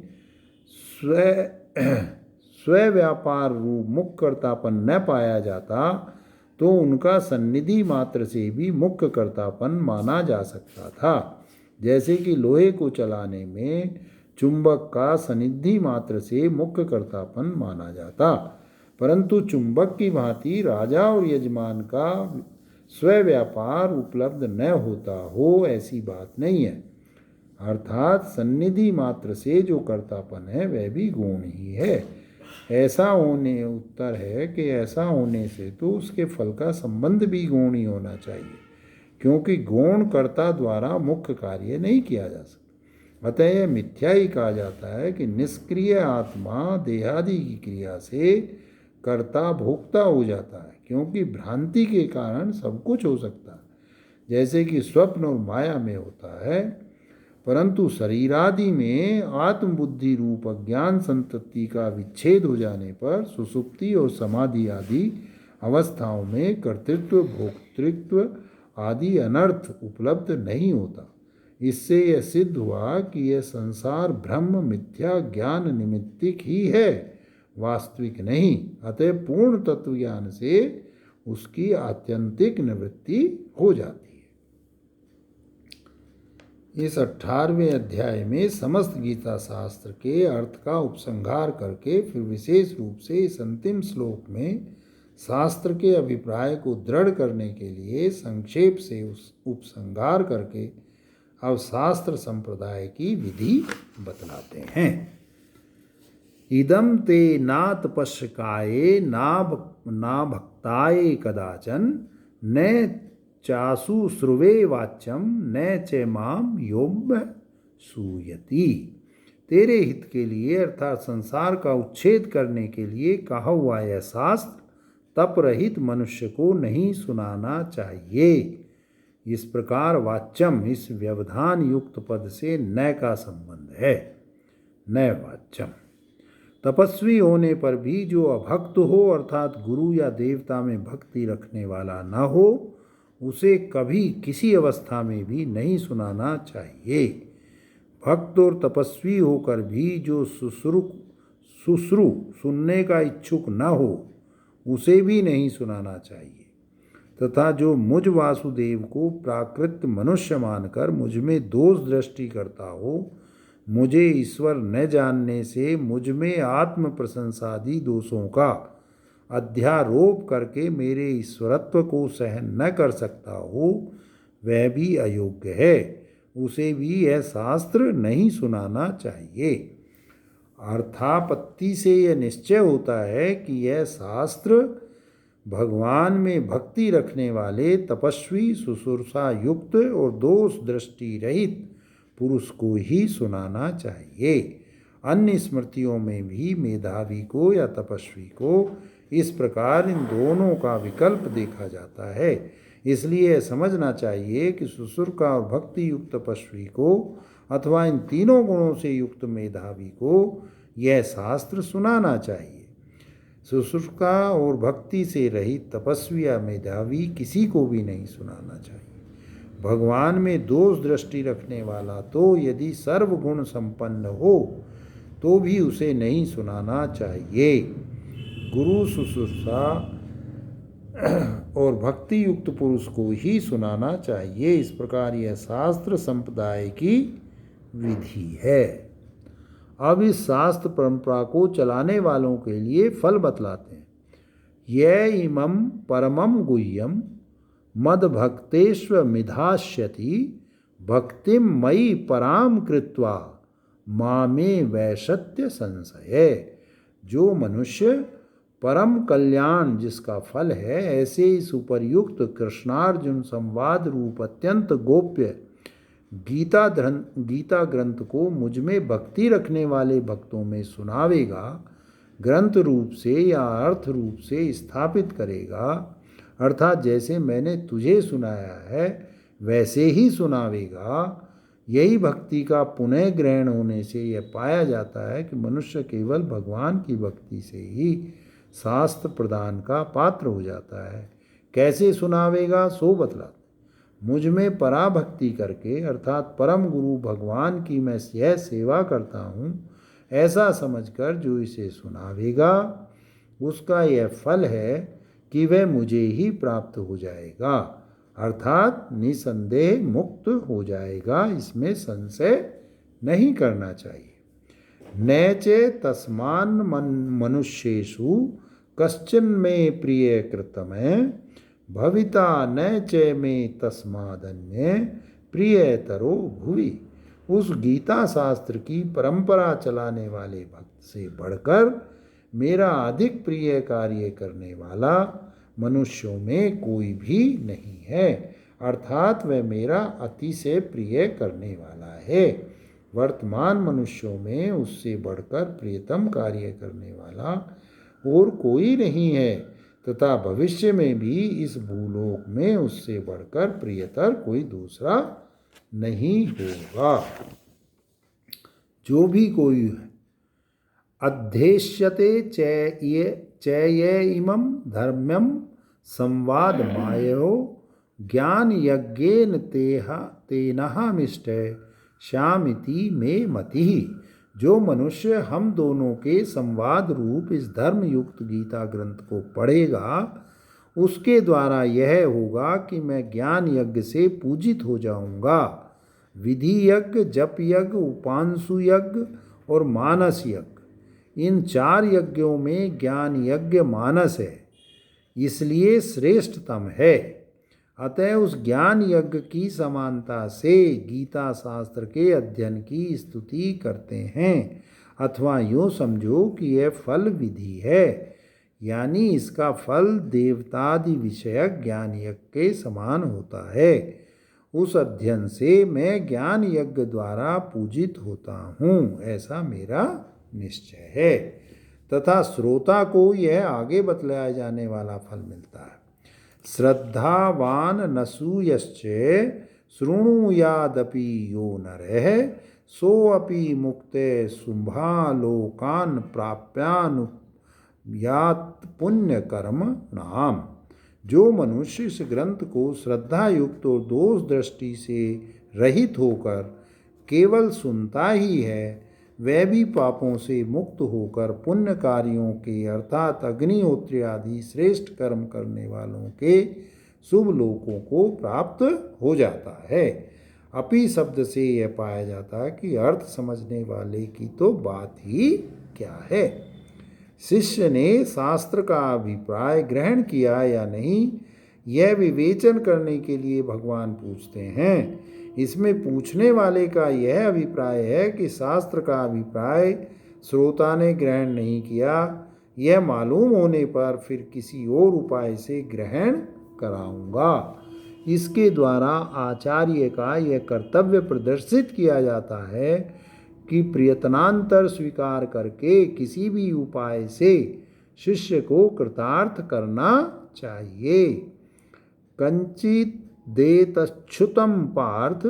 स्व व्यापार रूप मुख्य कर्तापन न पाया जाता, तो उनका सन्निधि मात्र से भी मुख्य कर्तापन माना जा सकता था। जैसे कि लोहे को चलाने में चुंबक का सन्निधि मात्र से मुख्य कर्तापन माना जाता, परंतु चुंबक की भांति राजा और यजमान का स्व व्यापार उपलब्ध न होता हो, ऐसी बात नहीं है। अर्थात सन्निधि मात्र से जो कर्तापन है वह भी गुण ही है। ऐसा होने उत्तर है कि ऐसा होने से तो उसके फल का संबंध भी गुण ही होना चाहिए, क्योंकि गुण कर्ता द्वारा मुख्य कार्य नहीं किया जा सकता। अतः यह मिथ्या ही कहा जाता है कि निष्क्रिय आत्मा देहादि की क्रिया से कर्ता भोक्ता हो जाता है, क्योंकि भ्रांति के कारण सब कुछ हो सकता है, जैसे कि स्वप्न और माया में होता है, परंतु शरीरादि में आत्मबुद्धि रूप अज्ञान संतति का विच्छेद हो जाने पर सुषुप्ति और समाधि आदि अवस्थाओं में कर्तृत्व भोक्तृत्व आदि अनर्थ उपलब्ध नहीं होता। इससे यह सिद्ध हुआ कि यह संसार ब्रह्म मिथ्या ज्ञान निमित्तिक ही है, वास्तविक नहीं। अतः पूर्ण तत्व ज्ञान से उसकी आत्यंतिक निवृत्ति हो जाती है। इस 18वें अध्याय में समस्त गीता शास्त्र के अर्थ का उपसंहार करके फिर विशेष रूप से इस अंतिम श्लोक में शास्त्र के अभिप्राय को दृढ़ करने के लिए संक्षेप से उस उपसंहार करके अब शास्त्र संप्रदाय की विधि बतलाते हैं। इदं ते ना तपस्काये ना भक्ताये कदाचन न चासु श्रुवे वाच्यम न च माम योम सूयति। तेरे हित के लिए अर्थात संसार का उच्छेद करने के लिए कहा हुआ यह शास्त्र तप रहित मनुष्य को नहीं सुनाना चाहिए। इस प्रकार वाच्यम इस व्यवधान युक्त पद से न का संबंध है, न वाच्यम। तपस्वी होने पर भी जो अभक्त हो अर्थात गुरु या देवता में भक्ति रखने वाला न हो, उसे कभी किसी अवस्था में भी नहीं सुनाना चाहिए। भक्त और तपस्वी होकर भी जो सुश्रु सुनने का इच्छुक न हो, उसे भी नहीं सुनाना चाहिए। तथा जो मुझ वासुदेव को प्राकृत मनुष्य मानकर मुझ में दोष दृष्टि करता हो, मुझे ईश्वर न जानने से मुझ में आत्म प्रशंसादि दोषों का अध्यारोप करके मेरे ईश्वरत्व को सहन न कर सकता हो, वह भी अयोग्य है। उसे भी यह शास्त्र नहीं सुनाना चाहिए। अर्थापत्ति से यह निश्चय होता है कि यह शास्त्र भगवान में भक्ति रखने वाले तपस्वी, सुसुरसा युक्त और दोष दृष्टि रहित पुरुष को ही सुनाना चाहिए। अन्य स्मृतियों में भी मेधावी को या तपस्वी को इस प्रकार इन दोनों का विकल्प देखा जाता है। इसलिए समझना चाहिए कि सुसुर का और भक्ति युक्त तपस्वी को अथवा इन तीनों गुणों से युक्त मेधावी को यह शास्त्र सुनाना चाहिए। सुसुर का और भक्ति से रहित तपस्वी या मेधावी किसी को भी नहीं सुनाना चाहिए। भगवान में दोष दृष्टि रखने वाला तो यदि सर्वगुण संपन्न हो तो भी उसे नहीं सुनाना चाहिए। गुरु, सुसुरसा और भक्ति युक्त पुरुष को ही सुनाना चाहिए। इस प्रकार यह शास्त्र संप्रदाय की विधि है। अब इस शास्त्र परंपरा को चलाने वालों के लिए फल बतलाते हैं। ये इमं परमं गुह्यं मद भक्तेष्व मिधास्यति भक्तिं मयि पराम कृत्वा मामे वैशत्य संशय। जो मनुष्य परम कल्याण जिसका फल है, ऐसे इस उपर्युक्त कृष्णार्जुन संवाद रूप अत्यंत गोप्य गीता ग्रंथ को मुझ में भक्ति रखने वाले भक्तों में सुनावेगा, ग्रंथ रूप से या अर्थ रूप से स्थापित करेगा, अर्थात जैसे मैंने तुझे सुनाया है वैसे ही सुनावेगा। यही भक्ति का पुनः ग्रहण होने से यह पाया जाता है कि मनुष्य केवल भगवान की भक्ति से ही शास्त्र प्रदान का पात्र हो जाता है। कैसे सुनावेगा सो बतला। मुझ में पराभक्ति करके अर्थात परम गुरु भगवान की मैं यह सेवा करता हूँ ऐसा समझकर जो इसे सुनावेगा उसका यह फल है कि वह मुझे ही प्राप्त हो जाएगा, अर्थात निसंदेह मुक्त हो जाएगा। इसमें संशय नहीं करना चाहिए। नैचे तस्मान मनुष्येषु कश्चन में प्रिय कृतमे भविता न च में तस्मादन्य प्रियतरो भुवि। उस गीता शास्त्र की परंपरा चलाने वाले भक्त से बढ़कर मेरा अधिक प्रिय कार्य करने वाला मनुष्यों में कोई भी नहीं है, अर्थात वह मेरा अति से प्रिय करने वाला है। वर्तमान मनुष्यों में उससे बढ़कर प्रियतम कार्य करने वाला और कोई नहीं है, तथा भविष्य में भी इस भूलोक में उससे बढ़कर प्रियतर कोई दूसरा नहीं होगा। जो भी कोई अध्येष्यते चये इमं धर्म्यं संवाद मायो ज्ञान यज्ञेन तेनहमिष्टे श्यामिति मे मतिः। जो मनुष्य हम दोनों के संवाद रूप इस धर्म युक्त गीता ग्रंथ को पढ़ेगा उसके द्वारा यह होगा कि मैं ज्ञान यज्ञ से पूजित हो जाऊंगा। विधि यज्ञ, जप यज्ञ, उपांशु यज्ञ और मानस यज्ञ, इन चार यज्ञों में ज्ञान यज्ञ मानस है, इसलिए श्रेष्ठतम है। अतः उस ज्ञान यज्ञ की समानता से गीता शास्त्र के अध्ययन की स्तुति करते हैं, अथवा यूँ समझो कि यह फल विधि है, यानी इसका फल देवतादि विषयक ज्ञान यज्ञ के समान होता है। उस अध्ययन से मैं ज्ञान यज्ञ द्वारा पूजित होता हूँ, ऐसा मेरा निश्चय है। तथा श्रोता को यह आगे बतलाया जाने वाला फल मिलता है। श्रद्धावान नसूयश्च शृणुयादपि यो नरः सोऽपि मुक्ते शुभालोकान् प्राप्यानुयात् पुण्यकर्म नाम। जो मनुष्य इस ग्रंथ को श्रद्धा युक्त और दोष दृष्टि से रहित होकर केवल सुनता ही है, वह भी पापों से मुक्त होकर पुण्य कार्यों के अर्थात अग्निहोत्र आदि श्रेष्ठ कर्म करने वालों के शुभ लोकों को प्राप्त हो जाता है। अपि शब्द से यह पाया जाता है कि अर्थ समझने वाले की तो बात ही क्या है। शिष्य ने शास्त्र का अभिप्राय ग्रहण किया या नहीं, यह विवेचन करने के लिए भगवान पूछते हैं। इसमें पूछने वाले का यह अभिप्राय है कि शास्त्र का अभिप्राय श्रोता ने ग्रहण नहीं किया, यह मालूम होने पर फिर किसी और उपाय से ग्रहण कराऊंगा। इसके द्वारा आचार्य का यह कर्तव्य प्रदर्शित किया जाता है कि प्रयत्नांतर स्वीकार करके किसी भी उपाय से शिष्य को कृतार्थ करना चाहिए। कंचित देतच्छुतम पार्थ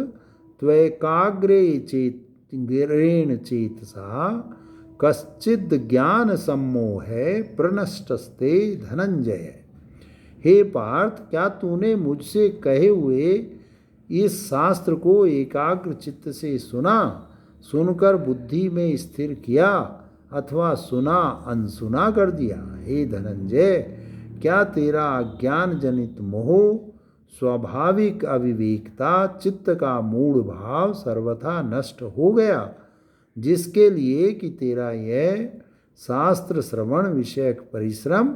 त्वैकाग्रे चेतग्रेण चेतसा कश्चिद ज्ञान सम्मोहे प्रनष्टस्ते धनंजय। हे पार्थ, क्या तूने मुझसे कहे हुए इस शास्त्र को एकाग्र चित्त से सुना, सुनकर बुद्धि में स्थिर किया, अथवा सुना अनसुना कर दिया? हे धनंजय, क्या तेरा अज्ञान जनित मोह, स्वाभाविक अविवेकता, चित्त का मूढ़ भाव सर्वथा नष्ट हो गया, जिसके लिए कि तेरा यह शास्त्र श्रवण विषयक परिश्रम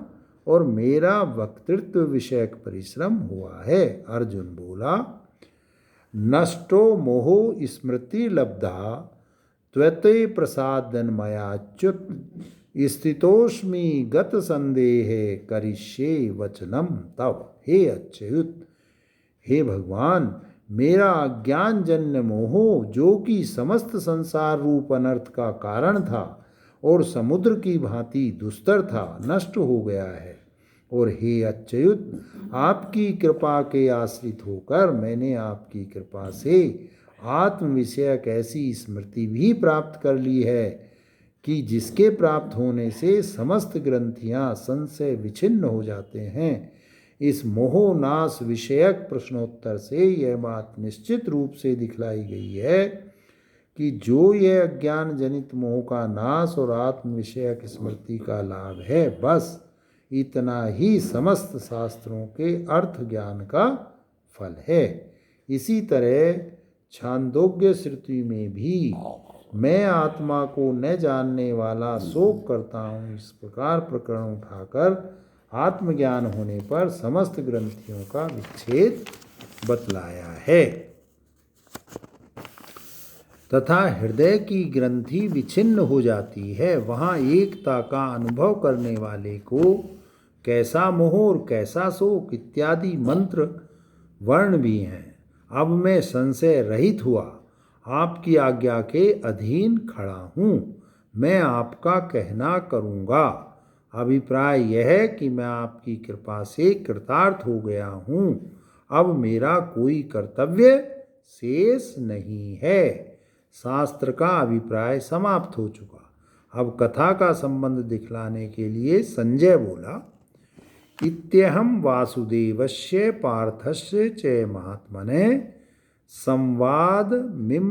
और मेरा वक्तृत्व विषयक परिश्रम हुआ है? अर्जुन बोला, नष्टो मोहो स्मृति लब्धा त्वते प्रसादन मयाच्युत स्थितोस्मि गत संदेह करिष्ये वचनम तव। हे अच्युत, हे भगवान, मेरा अज्ञान जन्य मोह, जो कि समस्त संसार रूप अनर्थ का कारण था और समुद्र की भांति दुस्तर था, नष्ट हो गया है। और हे अच्युत, आपकी कृपा के आश्रित होकर मैंने आपकी कृपा से आत्म विषयक ऐसी स्मृति भी प्राप्त कर ली है कि जिसके प्राप्त होने से समस्त ग्रंथियां संशय विच्छिन्न हो जाते हैं। इस मोहनाश विषयक प्रश्नोत्तर से यह बात निश्चित रूप से दिखलाई गई है कि जो यह अज्ञान जनित मोह का नाश और आत्म विषयक स्मृति का लाभ है, बस इतना ही समस्त शास्त्रों के अर्थ ज्ञान का फल है। इसी तरह छांदोग्य श्रुति में भी मैं आत्मा को न जानने वाला शोक करता हूँ, इस प्रकार प्रकरण उठाकर आत्मज्ञान होने पर समस्त ग्रंथियों का विच्छेद बतलाया है तथा हृदय की ग्रंथि विच्छिन्न हो जाती है। वहाँ एकता का अनुभव करने वाले को कैसा मोह और कैसा शोक इत्यादि मंत्र वर्ण भी हैं। अब मैं संशय रहित हुआ आपकी आज्ञा के अधीन खड़ा हूँ। मैं आपका कहना करूँगा। अभिप्राय यह है कि मैं आपकी कृपा से कृतार्थ हो गया हूँ। अब मेरा कोई कर्तव्य शेष नहीं है। शास्त्र का अभिप्राय समाप्त हो चुका। अब कथा का संबंध दिखलाने के लिए संजय बोला, इत्यहम वासुदेवस्य पार्थस्य च महात्मने संवाद मिम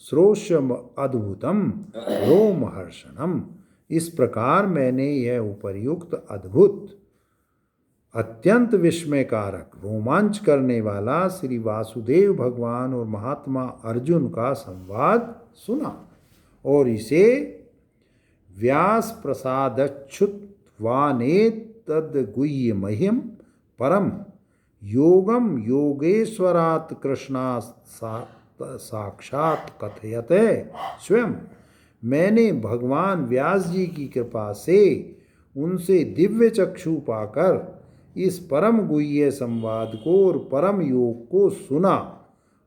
श्रोष्यम अद्भुतम रोमहर्षणम। इस प्रकार मैंने यह उपर्युक्त अद्भुत अत्यंत विस्मयकारक रोमांच करने वाला श्री वासुदेव भगवान और महात्मा अर्जुन का संवाद सुना और इसे व्यास प्रसादच्छुत्वाने तद्गुह्य महिम परम योगम योगेश्वरात् कृष्णात् साक्षात् कथयते स्वयं। मैंने भगवान व्यास जी की कृपा से उनसे दिव्य चक्षु पाकर इस परम गुह्य संवाद को और परम योग को सुना,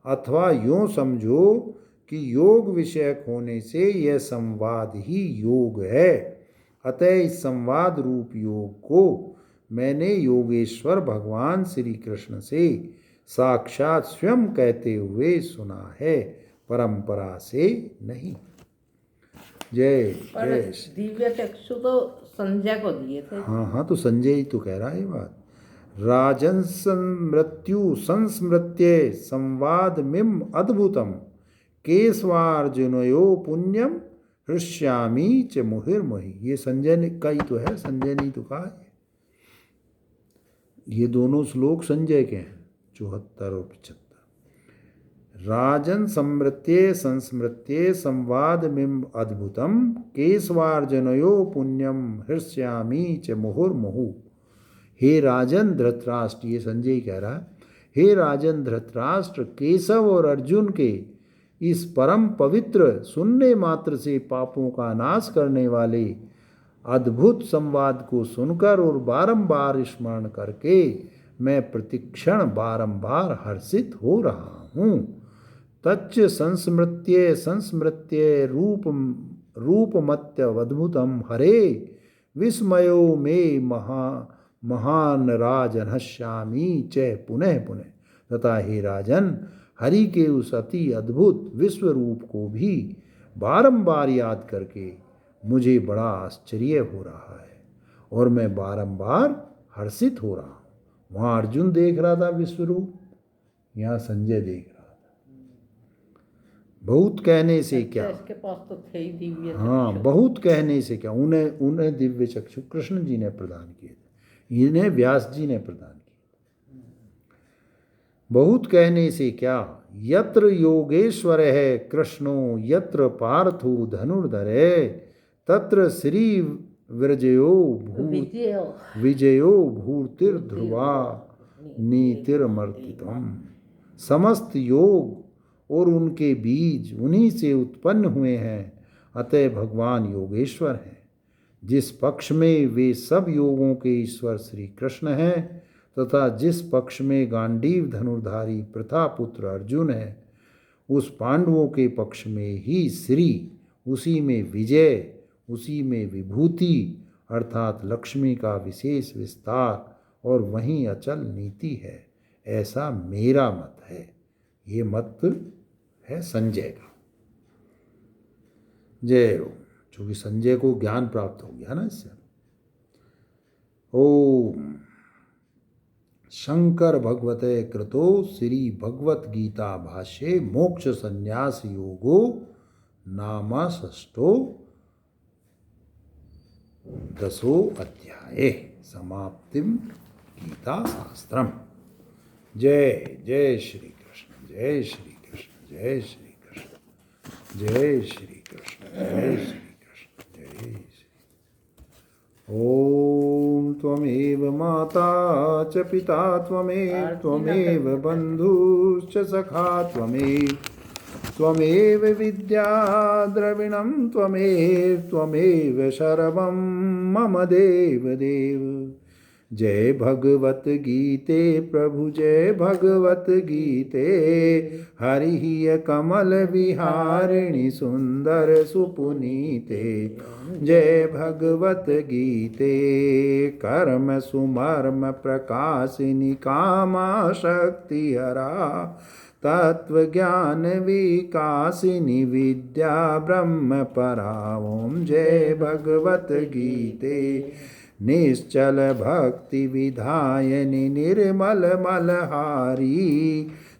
अथवा यों समझो कि योग विषयक होने से यह संवाद ही योग है। अतः इस संवाद रूप योग को मैंने योगेश्वर भगवान श्री कृष्ण से साक्षात स्वयं कहते हुए सुना है, परंपरा से नहीं। जय जय। दिव्य चक्षु तो संजय को दिए थे। हाँ, तो संजय ही तो कह रहा है बात। राजन मृत्यु संस्मृत्य संवाद मिम अद्भुतम केशवार्जुनयो पुण्यम हृष्यामी च मुहिर्मुहि। ये संजय का ही तो है, संजय ने तो कहा है। ये दोनों श्लोक संजय के हैं, 74 और 75। राजन समृत्ये संस्मृत्ये संवादमिम अद्भुतम केशवार्जनयो पुण्यम हृष्यामि च मुहुर्मुहु। हे राजन धृतराष्ट्र, ये संजय कह रहा है, हे राजन धृतराष्ट्र, केशव और अर्जुन के इस परम पवित्र सुनने मात्र से पापों का नाश करने वाले अद्भुत संवाद को सुनकर और बारंबार स्मरण करके मैं प्रतिक्षण बारंबार हर्षित हो रहा हूँ। तच्च संस्मृत्ये संस्मृत्ये रूपमत्यवद्भुतम हरे विस्मयो मे महान राजन हश्यामी च पुनः पुनः। तथा हे राजन, हरि के उस अति अद्भुत विश्व रूप को भी बारंबार याद करके मुझे बड़ा आश्चर्य हो रहा है और मैं बारंबार हर्षित हो रहा हूँ। वहाँ अर्जुन देख रहा था विश्व रूप, यहाँ संजय देख रहा था। बहुत कहने से क्या, इसके पास तो थे ही दिव्य हाँ, बहुत कहने से क्या, उन्हें दिव्य चक्षु कृष्ण जी ने प्रदान किए थे, इन्हें व्यास जी ने प्रदान किए। बहुत कहने से क्या, यत्र योगेश्वर है कृष्णो यत्र पार्थो धनुर्धरे तत्र श्री विजयो भूर्तिर्ध्रुवा नीतिर्मर्तितम। समस्त योग और उनके बीज उन्हीं से उत्पन्न हुए हैं, अतः भगवान योगेश्वर हैं। जिस पक्ष में वे सब योगों के ईश्वर श्री कृष्ण हैं तथा जिस पक्ष में गांडीव धनुर्धारी प्रथापुत्र अर्जुन है, उस पांडवों के पक्ष में ही श्री, उसी में विजय, उसी में विभूति अर्थात लक्ष्मी का विशेष विस्तार और वहीं अचल नीति है, ऐसा मेरा मत है। ये मत है संजय का। जय हो। चूंकि संजय को ज्ञान प्राप्त हो गया ना इससे। ओम शंकर भगवते कृतो श्री भगवत गीता भाष्ये मोक्ष संन्यास योगो नामा षष्ठो 10 अध्याये समाप्तिम गीता शास्त्रम। जय जय श्री कृष्ण, जय श्री कृष्ण, जय श्री कृष्ण, जय श्री कृष्ण, जय श्री कृष्ण, जय श्री। ओम त्वमेव माता च पिता त्वमेव बन्धुश्च सखा त्वमेव विद्या द्रविणं त्वमेव सर्वं मम देव। जय भगवत गीते प्रभु, जय भगवत गीते हरि कमल विहारिणि सुंदर सुपुनीते। जय भगवत गीते कर्म सुमर्म प्रकाशिनी कामा शक्ति हरा तत्व ज्ञान विकासिनी विद्या ब्रह्म परा। ओम जय भगवत गीते निश्चल भक्ति विधायनि निर्मल मलहारी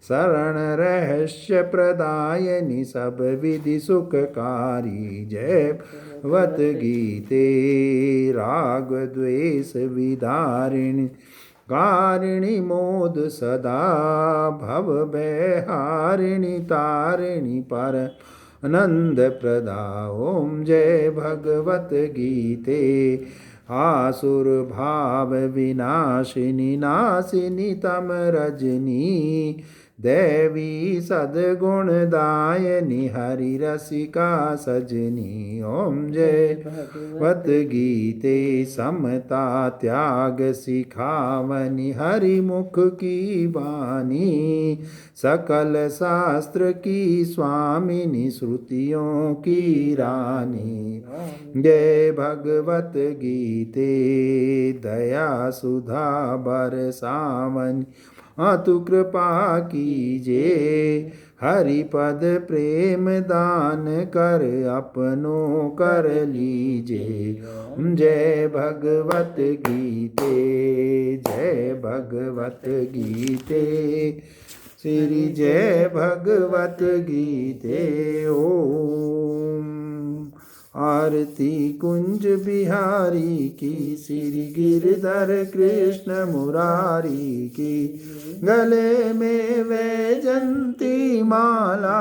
शरण रहस्य प्रदायनि सब विधि सुखकारी। जय भगवत गीते राग द्वेष विदारिणी कारिणी मोद सदा भव भयहारिणी तारिणी पर आनंद प्रदा। ओम जय भगवत गीते आसुर भाव विनाशिनी नाशिनी तम रजनी देवी सद्गुण दायनी हरि रसिका सजनी। ओम जय भगवत गीते समता त्याग सिखावनी हरि मुख की वाणी सकल शास्त्र की स्वामिनी श्रुतियों की रानी। जय भगवत गीते दया सुधा बरसावनी अतु कृपा कीजे हरिपद प्रेम दान कर अपनों कर लीजे। जय भगवत गीते, जय भगवत गीते श्री जय भगवत गीते। ओम आरती कुंज बिहारी की, श्री गिरधर कृष्ण मुरारी की। गले में वैजंती माला,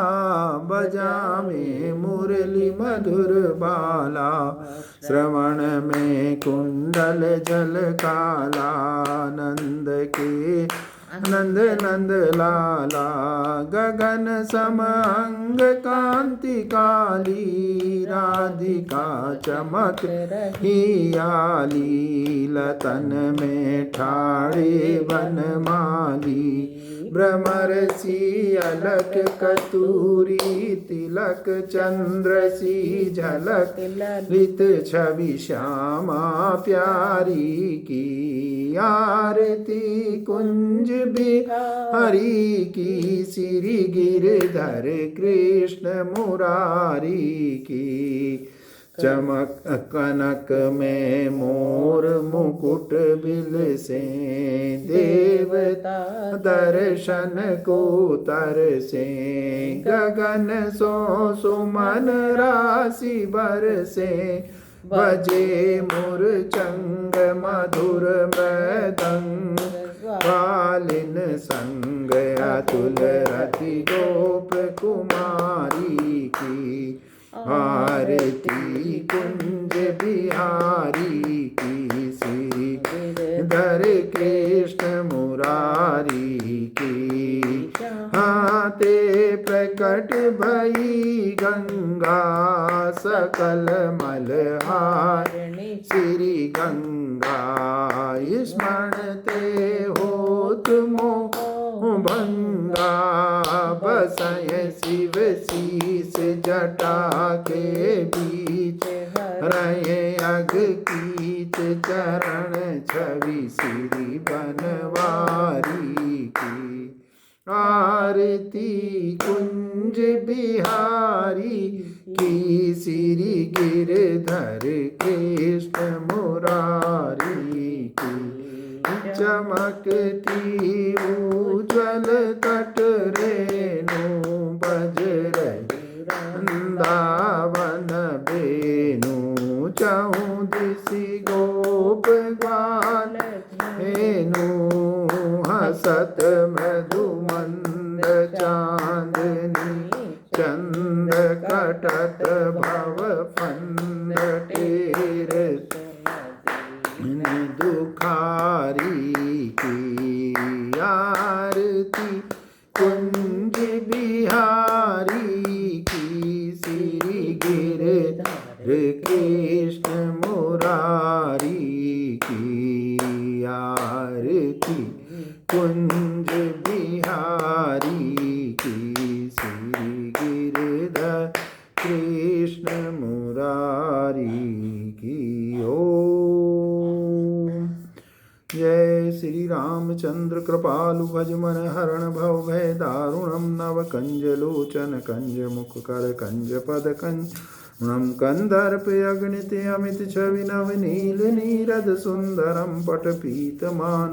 बजावे मुरली मधुर बाला। श्रवण में कुंडल झलकाला, नंद के नंद नंद लाला। गगन सम अंग कांति काली, राधिका चमक हियाली। लतन में ठाड़े बनमाली, भ्रमर सी अलक कस्तूरी तिलक। चंद्र सी झलक रित छवि श्यामा प्यारी की। आरती कुंज बिहारी की, श्री गिरधर कृष्ण मुरारी की। चमक कनक में मोर मुकुट बिल से, देवता दर्शन को तरसे। गगन सो सुमन राशि बरसे, बजे मुरचंग मधुर मृदंग। बालिन संग अतुल रति गोप कुमारी की। आरती कुंज बिहारी की, श्री गिरधर कृष्ण मुरारी की। हाथे प्रकट भई गंगा, सकल मलहारिणी श्री गंगा। स्मरणते होत मोह भंगा, बसय शिव शीस जटा के बीच। रहे अग कीच चरण छवि श्री बनवारी की। आरती कुंज बिहारी की, श्री गिरधर कृष्ण मुरारी की। चमकती उज्ज्वल तट रेणु, बजर वृंदावन बेनु। चहु दिशि गोप ग्वाल हेनु, हसत मृदु मंद चांदनी। चंद कटत भव फंद टेर, दुखारी की। आरती कुंज बिहारी की, श्री गिरधर कृष्ण मुरारी की। आरती कुंज बिहारी की, श्री गिरधर कृष्ण मुरारी की। ओम जय श्री रामचंद्र कृपालु भजमन हरण भव भय दारुणम। नव कंज लोचन कंज मुख कर कंज पद कंज कंदर्प अगणित अमित छवि नव नील नीरद सुंदरम पट पीतमान।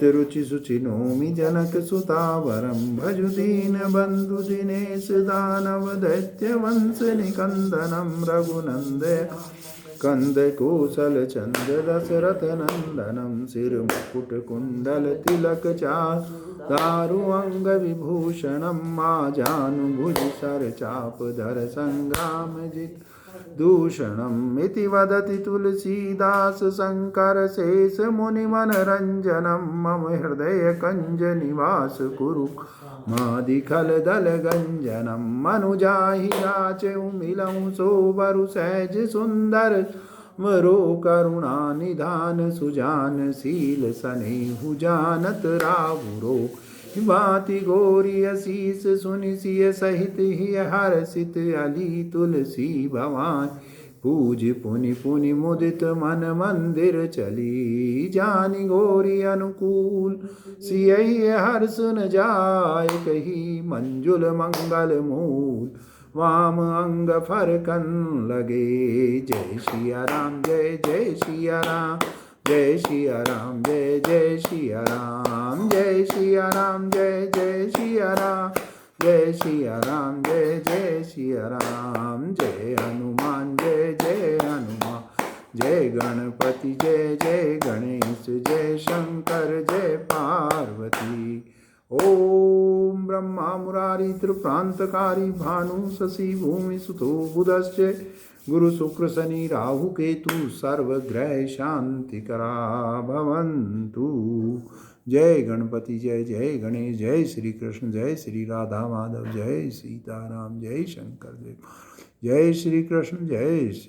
रुचि सुचि नौमि जनक सुतावरम। भजु दीन बंधु दिनेश दानव दैत्य वंश निकंदनम। रघुनंद कंद कौशल चंद दशरथ नंदनम। सिर मुकुट कुंडल तिलक चारु अंग विभूषणम। माजानुभुज सर चाप धर संग्राम जित दूषणम। इति वदति तुलसीदास शंकर शेष मुनि मनरंजनम। मम हृदय कंज निवास कुरु मादिखल दल गंजनम। मनुजाहि राचउ मिलउ सोबरु सहज सुंदर। वरो करुणा निधान सुजान शील सनेहु जानत रावुरो। भांति गौरी असीस सुनि सिय सहित ही हर्षित। अली तुलसी भवानी पूज पुनि पुनि मुदित मन मंदिर चली। जानि गौरी अनुकूल सियहि हर्ष न जाय कही। मंजुल मंगल मूल वाम अंग फरकन लगे। जय सिया राम जय जय सिया राम जय सिया राम जय जय सिया राम जय सिया राम जय जय सिया राम जय सिया राम जय जय सिया राम। जय हनुमान जय गणपति जय जय गणेश जय शंकर जय पार्वती। ओम ब्रह्मा मुरारी त्रिप्रांतकारी भानु शशि भूमि सुतो बुधश्च गुरु शुक्र शनि राहु केतु सर्वग्रह शांति करा भवन्तु। जय गणपति जय जय गणेश जय श्री कृष्ण जय श्री राधा माधव जय सीताराम जय शंकर जय श्री कृष्ण जय श्री